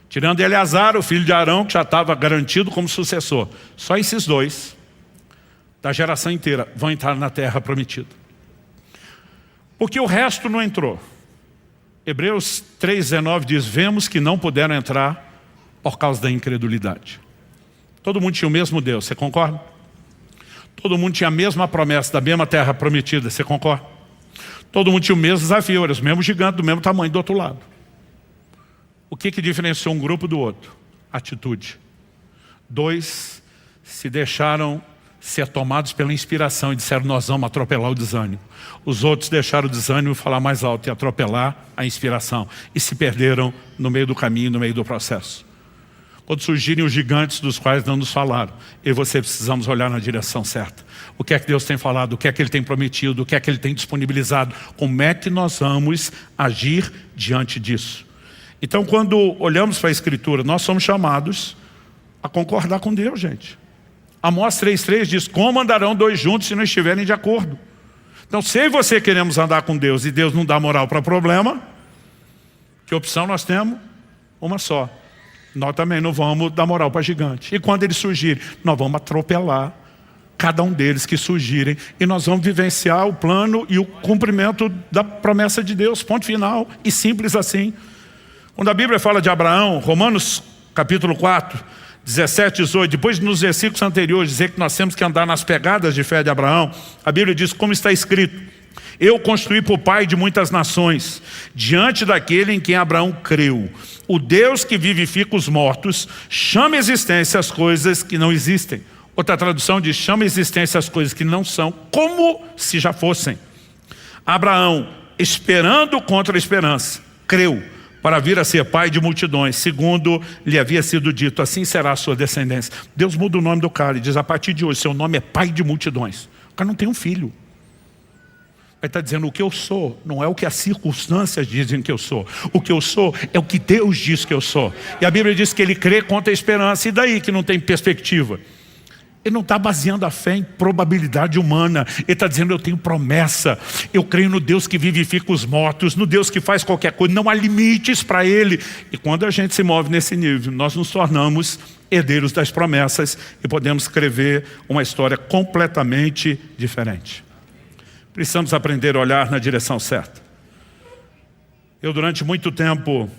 Tirando Eleazar, o filho de Arão, que já estava garantido como sucessor. Só esses dois, da geração inteira, vão entrar na terra prometida. Porque o resto não entrou. Hebreus 3,19 diz, vemos que não puderam entrar por causa da incredulidade. Todo mundo tinha o mesmo Deus, você concorda? Todo mundo tinha a mesma promessa da mesma terra prometida, você concorda? Todo mundo tinha o mesmo desafio, era os mesmos gigantes do mesmo tamanho do outro lado. O que diferenciou um grupo do outro? Atitude. 2 se deixaram ser tomados pela inspiração e disseram: nós vamos atropelar o desânimo. Os outros deixaram o desânimo falar mais alto e atropelar a inspiração. E se perderam no meio do caminho, no meio do processo. Quando surgirem os gigantes dos quais não nos falaram, eu e você precisamos olhar na direção certa. O que é que Deus tem falado? O que é que Ele tem prometido? O que é que Ele tem disponibilizado? Como é que nós vamos agir diante disso? Então, quando olhamos para a Escritura, nós somos chamados a concordar com Deus, gente. Amós 3,3 diz: como andarão 2 juntos se não estiverem de acordo? Então, se eu e você queremos andar com Deus e Deus não dá moral para problema, que opção nós temos? Uma só. Nós também não vamos dar moral para gigante. E quando eles surgirem, nós vamos atropelar cada um deles que surgirem e nós vamos vivenciar o plano e o cumprimento da promessa de Deus. Ponto final. E simples assim. Quando a Bíblia fala de Abraão, Romanos capítulo 4, 17, 18, depois nos versículos anteriores dizer que nós temos que andar nas pegadas de fé de Abraão, a Bíblia diz como está escrito: eu construí por pai de muitas nações, diante daquele em quem Abraão creu. O Deus que vivifica os mortos, chama à existência as coisas que não existem. Outra tradução diz: chama à existência as coisas que não são, como se já fossem. Abraão, esperando contra a esperança, creu para vir a ser pai de multidões, segundo lhe havia sido dito, assim será a sua descendência. Deus muda o nome do cara e diz: a partir de hoje, seu nome é pai de multidões. O cara não tem um filho. Ele está dizendo: o que eu sou não é o que as circunstâncias dizem que eu sou. O que eu sou é o que Deus diz que eu sou. E a Bíblia diz que ele crê contra a esperança. E daí que não tem perspectiva? Ele não está baseando a fé em probabilidade humana. Ele está dizendo: eu tenho promessa. Eu creio no Deus que vivifica os mortos, no Deus que faz qualquer coisa. Não há limites para Ele. E quando a gente se move nesse nível, nós nos tornamos herdeiros das promessas e podemos escrever uma história completamente diferente. Precisamos aprender a olhar na direção certa. Eu, durante muito tempo,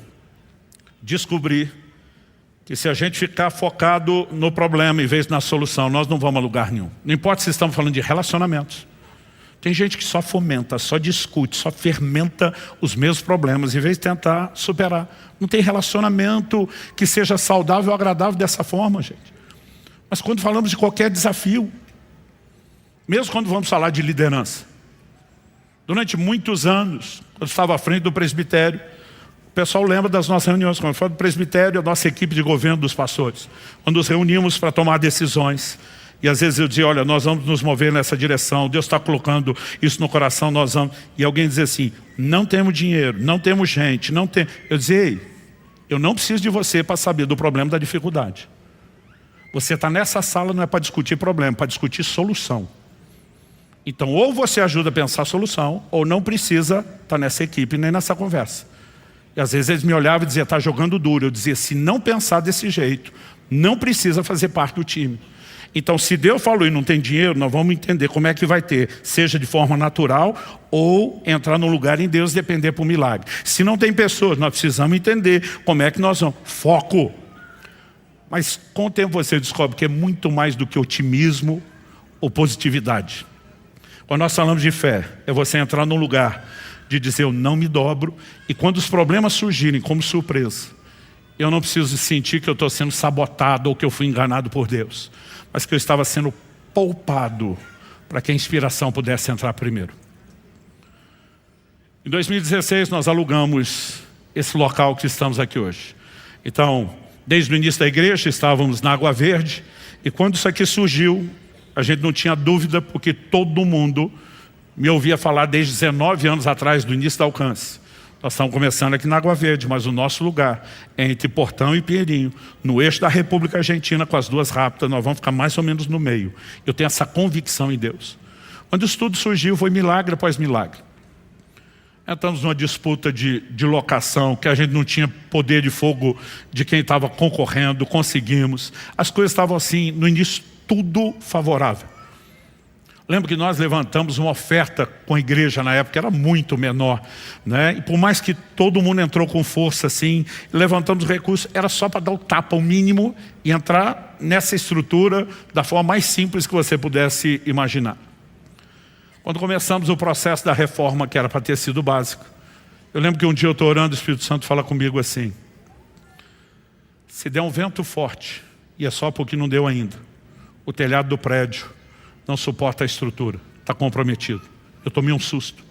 descobri que se a gente ficar focado no problema em vez de na solução, nós não vamos a lugar nenhum. Não importa se estamos falando de relacionamentos. Tem gente que só fomenta, só discute, só fermenta os mesmos problemas, em vez de tentar superar. Não tem relacionamento que seja saudável ou agradável dessa forma, gente. Mas quando falamos de qualquer desafio, mesmo quando vamos falar de liderança, durante muitos anos, quando estava à frente do presbitério, o pessoal lembra das nossas reuniões, quando eu falo do presbitério, a nossa equipe de governo dos pastores, quando nos reunimos para tomar decisões. E às vezes eu dizia: olha, nós vamos nos mover nessa direção, Deus está colocando isso no coração, nós vamos. E alguém dizia assim: não temos dinheiro, não temos gente, não tem. Eu dizia: ei, eu não preciso de você para saber do problema, da dificuldade. Você está nessa sala não é para discutir problema, é para discutir solução. Então, ou você ajuda a pensar a solução, ou não precisa estar nessa equipe nem nessa conversa. E às vezes eles me olhavam e diziam: está jogando duro. Eu dizia: se não pensar desse jeito, não precisa fazer parte do time. Então, se Deus falou e não tem dinheiro, nós vamos entender como é que vai ter, seja de forma natural ou entrar no lugar em Deus, depender por milagre. Se não tem pessoas, nós precisamos entender como é que nós vamos. Foco. Mas com o tempo você descobre que é muito mais do que otimismo ou positividade. Quando nós falamos de fé, é você entrar num lugar de dizer: eu não me dobro, e quando os problemas surgirem como surpresa, eu não preciso sentir que eu estou sendo sabotado ou que eu fui enganado por Deus, mas que eu estava sendo poupado para que a inspiração pudesse entrar primeiro. Em 2016 nós alugamos esse local que estamos aqui hoje. Então, desde o início da igreja estávamos na Água Verde, e quando isso aqui surgiu, a gente não tinha dúvida, porque todo mundo me ouvia falar desde 19 anos atrás, do início do Alcance. Nós estamos começando aqui na Água Verde, mas o nosso lugar é entre Portão e Pinheirinho, no eixo da República Argentina, com as duas rápidas. Nós vamos ficar mais ou menos no meio. Eu tenho essa convicção em Deus. Quando isso tudo surgiu, foi milagre após milagre. Entramos numa disputa de locação, que a gente não tinha poder de fogo de quem estava concorrendo, conseguimos. As coisas estavam assim, no início, tudo favorável. Lembro que nós levantamos uma oferta com a igreja na época, era muito menor, né? E por mais que todo mundo entrou com força assim, levantamos recursos, era só para dar o tapa, o mínimo, e entrar nessa estrutura da forma mais simples que você pudesse imaginar. Quando começamos o processo da reforma, que era para ter sido básico, eu lembro que um dia eu estou orando, o Espírito Santo fala comigo assim: Se der um vento forte, e é só porque não deu ainda, o telhado do prédio não suporta a estrutura, está comprometido. Eu tomei um susto.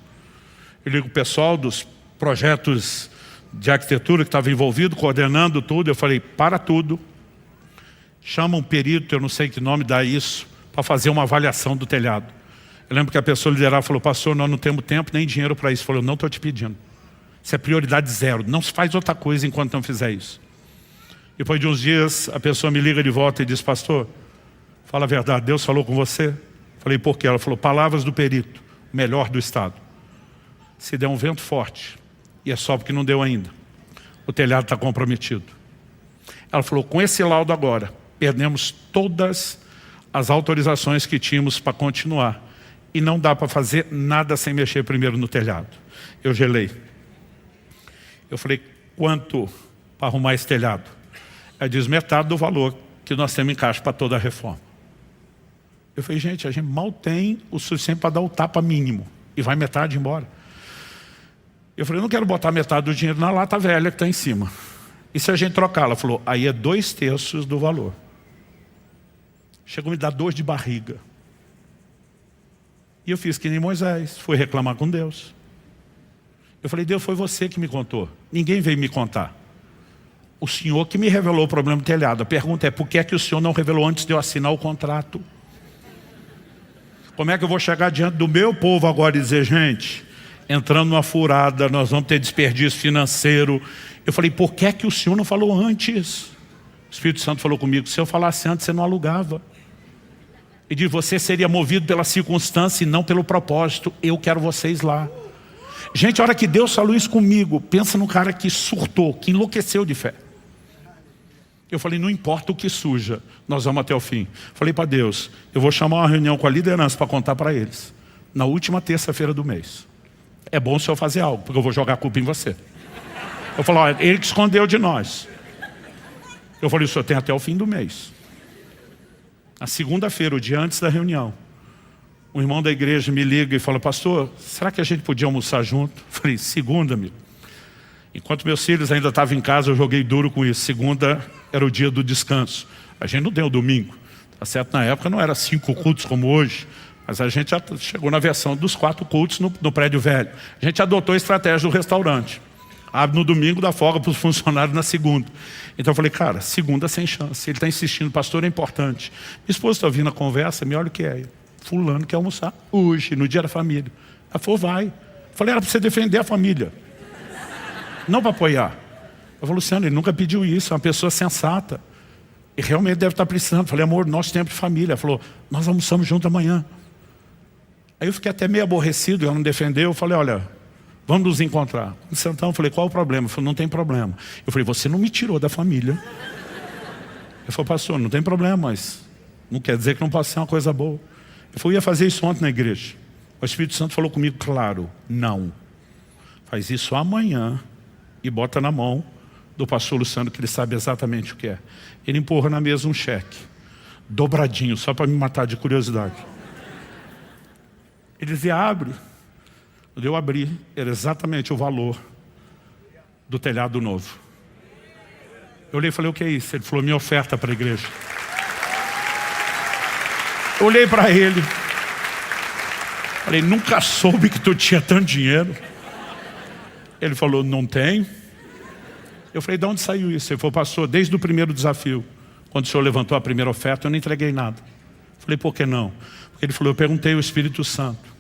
Eu ligo o pessoal dos projetos de arquitetura que estava envolvido, coordenando tudo. Eu falei, para tudo, chama um perito, eu não sei que nome dá isso, para fazer uma avaliação do telhado. Eu lembro que a pessoa liderava falou, pastor, nós não temos tempo nem dinheiro para isso. Eu falei, não estou te pedindo. Isso é prioridade zero, não se faz outra coisa enquanto não fizer isso. Depois de uns dias, a pessoa me liga de volta e diz, pastor, fala a verdade, Deus falou com você? Falei, por quê? Ela falou, palavras do perito, melhor do estado. Se der um vento forte, e é só porque não deu ainda, o telhado está comprometido. Ela falou, com esse laudo agora, perdemos todas as autorizações que tínhamos para continuar. E não dá para fazer nada sem mexer primeiro no telhado. Eu gelei. Eu falei, quanto para arrumar esse telhado? Ela diz, metade do valor que nós temos em caixa para toda a reforma. Eu falei, gente, a gente mal tem o suficiente para dar o tapa mínimo. E vai metade embora. Eu falei, eu não quero botar metade do dinheiro na lata velha que está em cima. E se a gente trocar? Ela falou, aí é 2/3 do valor. Chegou a me dar dor de barriga. E eu fiz que nem Moisés, fui reclamar com Deus. Eu falei, Deus, foi você que me contou. Ninguém veio me contar. O Senhor que me revelou o problema do telhado. A pergunta é, por que é que o Senhor não revelou antes de eu assinar o contrato? Como é que eu vou chegar diante do meu povo agora e dizer, gente, entrando numa furada, nós vamos ter desperdício financeiro. Eu falei, por que é que o Senhor não falou antes? O Espírito Santo falou comigo, se eu falasse antes, você não alugava. E disse, você seria movido pela circunstância e não pelo propósito. Eu quero vocês lá. Gente, a hora que Deus falou isso comigo, pensa no cara que surtou, que enlouqueceu de fé. Eu falei, não importa o que suja, nós vamos até o fim. Falei para Deus, eu vou chamar uma reunião com a liderança para contar para eles. Na última terça-feira do mês. É bom se eu fazer algo, porque eu vou jogar a culpa em você. Eu falei, olha, ele que escondeu de nós. Eu falei, o senhor tem até o fim do mês. Na segunda-feira, o dia antes da reunião, um irmão da igreja me liga e fala, pastor, será que a gente podia almoçar junto? Eu falei, segunda, amigo. Enquanto meus filhos ainda estavam em casa, eu joguei duro com isso. Segunda era o dia do descanso. A gente não deu domingo. Tá certo? Na época não era 5 cultos como hoje, mas a gente já chegou na versão dos 4 cultos no prédio velho. A gente adotou a estratégia do restaurante. Abre no domingo, dá folga para os funcionários na segunda. Então eu falei, cara, segunda sem chance. Ele está insistindo, pastor, é importante. Minha esposa está ouvindo a conversa, me olha o que é. Fulano quer almoçar hoje, no dia da família. Ela falou, vai. Eu falei, era para você defender a família. Não para apoiar. Eu falei, Luciano, ele nunca pediu isso, é uma pessoa sensata. E realmente deve estar precisando. Eu falei, amor, nosso tempo de família. Ela falou, nós almoçamos junto amanhã. Aí eu fiquei até meio aborrecido, ela não defendeu. Eu falei, olha, vamos nos encontrar. Então eu falei, qual o problema? Ele falou, não tem problema. Eu falei, você não me tirou da família. Ele falou, pastor, não tem problema, mas não quer dizer que não possa ser uma coisa boa. Eu falei, eu ia fazer isso ontem na igreja. O Espírito Santo falou comigo, claro, não. Faz isso amanhã e bota na mão do pastor Luciano, que ele sabe exatamente o que é. Ele empurra na mesa um cheque, dobradinho, só para me matar de curiosidade. Ele dizia, abre. Quando eu abri, era exatamente o valor do telhado novo. Eu olhei e falei, o que é isso? Ele falou, minha oferta para a igreja. Eu olhei para ele. Falei, nunca soube que tu tinha tanto dinheiro. Ele falou, não tenho. Eu falei, de onde saiu isso? Ele falou, pastor, desde o primeiro desafio, quando o senhor levantou a primeira oferta, eu não entreguei nada. Falei, por que não? Porque ele falou, eu perguntei ao Espírito Santo.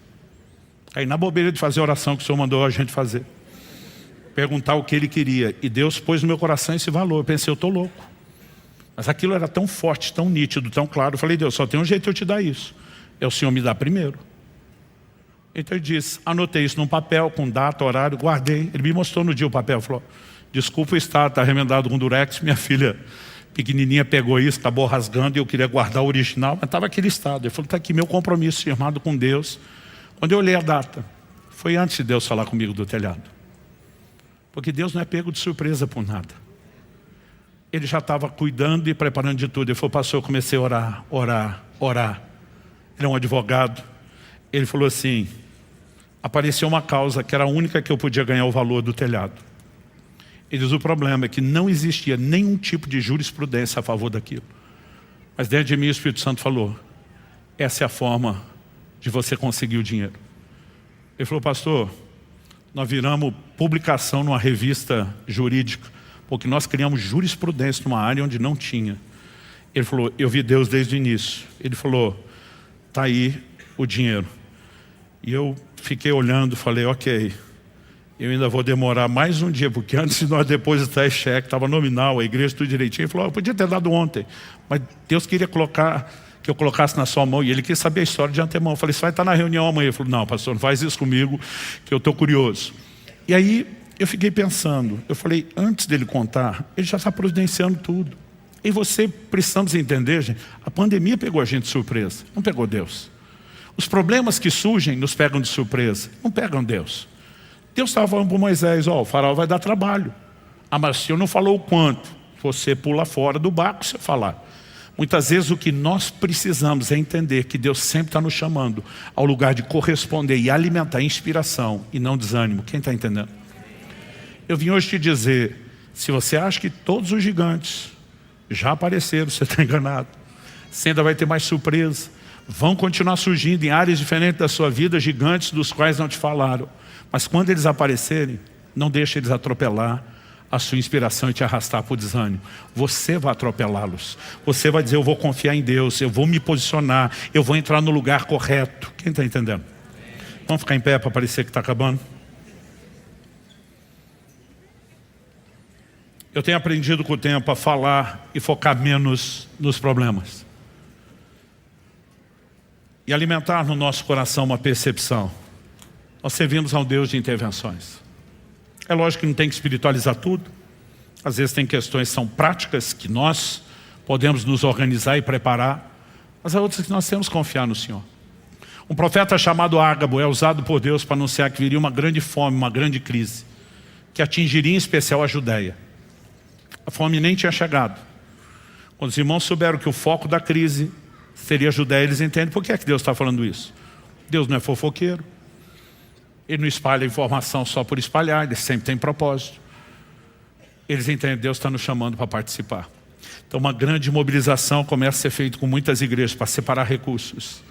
Aí na bobeira de fazer a oração que o senhor mandou a gente fazer. Perguntar o que ele queria. E Deus pôs no meu coração esse valor. Eu pensei, eu estou louco. Mas aquilo era tão forte, tão nítido, tão claro. Eu falei, Deus, só tem um jeito de eu te dar isso. É o senhor me dar primeiro. Então ele disse, anotei isso num papel, com data, horário, guardei. Ele me mostrou no dia o papel, falou, desculpa o estado, está remendado com durex, minha filha pequenininha pegou isso, acabou rasgando e eu queria guardar o original, mas estava aquele estado. Ele falou, está aqui meu compromisso firmado com Deus. Quando eu olhei a data, foi antes de Deus falar comigo do telhado. Porque Deus não é pego de surpresa por nada. Ele já estava cuidando e preparando de tudo. Ele falou, pastor, eu comecei a orar. Ele é um advogado. Ele falou assim, apareceu uma causa que era a única que eu podia ganhar o valor do telhado. Ele diz, o problema é que não existia nenhum tipo de jurisprudência a favor daquilo. Mas dentro de mim o Espírito Santo falou, essa é a forma de você conseguir o dinheiro. Ele falou, pastor, nós viramos publicação numa revista jurídica, porque nós criamos jurisprudência numa área onde não tinha. Ele falou, eu vi Deus desde o início. Ele falou, está aí o dinheiro. E eu fiquei olhando, falei, ok, eu ainda vou demorar mais um dia, porque antes de nós depositar esse cheque, estava nominal, a igreja tudo direitinho. Ele falou, eu podia ter dado ontem, mas Deus queria que eu colocasse na sua mão, e Ele quis saber a história de antemão. Eu falei, você vai estar na reunião amanhã? Ele falou, não, pastor, não faz isso comigo, que eu estou curioso. E aí, eu fiquei pensando, eu falei, antes dele contar, ele já está providenciando tudo. E você, precisamos entender, gente, a pandemia pegou a gente de surpresa, não pegou Deus. Os problemas que surgem nos pegam de surpresa, não pegam Deus. Deus estava falando para Moisés, o faraó vai dar trabalho. Ah, mas o Senhor não falou o quanto. Você pula fora do barco se eu falar. Muitas vezes o que nós precisamos é entender que Deus sempre está nos chamando ao lugar de corresponder e alimentar inspiração e não desânimo. Quem está entendendo? Eu vim hoje te dizer, se você acha que todos os gigantes já apareceram, você está enganado. Você ainda vai ter mais surpresa. Vão continuar surgindo em áreas diferentes da sua vida, gigantes dos quais não te falaram. Mas quando eles aparecerem, não deixe eles atropelar a sua inspiração e te arrastar para o desânimo. Você vai atropelá-los. Você vai dizer, eu vou confiar em Deus, eu vou me posicionar, eu vou entrar no lugar correto. Quem está entendendo? Vamos ficar em pé para parecer que está acabando? Eu tenho aprendido com o tempo a falar e focar menos nos problemas. E alimentar no nosso coração uma percepção. Nós servimos a um Deus de intervenções. É lógico que não tem que espiritualizar tudo. Às vezes tem questões que são práticas, que nós podemos nos organizar e preparar. Mas há outras que nós temos que confiar no Senhor. Um profeta chamado Ágabo é usado por Deus para anunciar que viria uma grande fome, uma grande crise, que atingiria em especial a Judeia. A fome nem tinha chegado. Quando os irmãos souberam que o foco da crise seria a Judeia, eles entendem por que é que Deus está falando isso. Deus não é fofoqueiro. Ele não espalha informação só por espalhar, ele sempre tem propósito. Eles entendem que Deus está nos chamando para participar. Então uma grande mobilização começa a ser feita com muitas igrejas para separar recursos.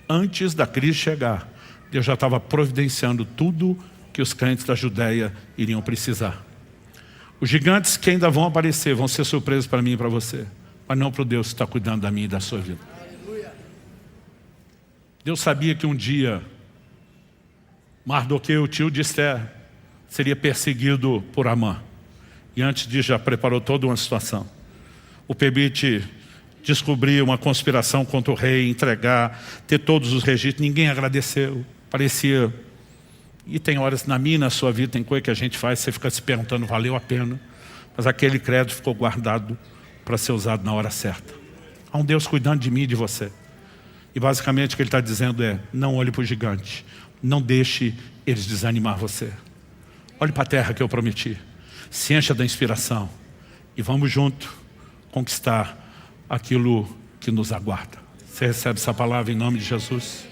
Antes da crise chegar, Deus já estava providenciando tudo que os crentes da Judeia iriam precisar. Os gigantes que ainda vão aparecer vão ser surpresos para mim e para você, mas não para o Deus que está cuidando da minha e da sua vida. Deus sabia que um dia Mardoqueu, o tio de Esther, seria perseguido por Amã. E antes disso já preparou toda uma situação. O permite descobrir uma conspiração contra o rei, entregar, ter todos os registros. Ninguém agradeceu. Parecia... E tem horas na minha e na sua vida, tem coisa que a gente faz, você fica se perguntando, valeu a pena? Mas aquele crédito ficou guardado para ser usado na hora certa. Há um Deus cuidando de mim e de você. E basicamente o que Ele está dizendo é, não olhe para o gigante. Não deixe eles desanimar você. Olhe para a terra que eu prometi. Se encha da inspiração. E vamos junto conquistar aquilo que nos aguarda. Você recebe essa palavra em nome de Jesus?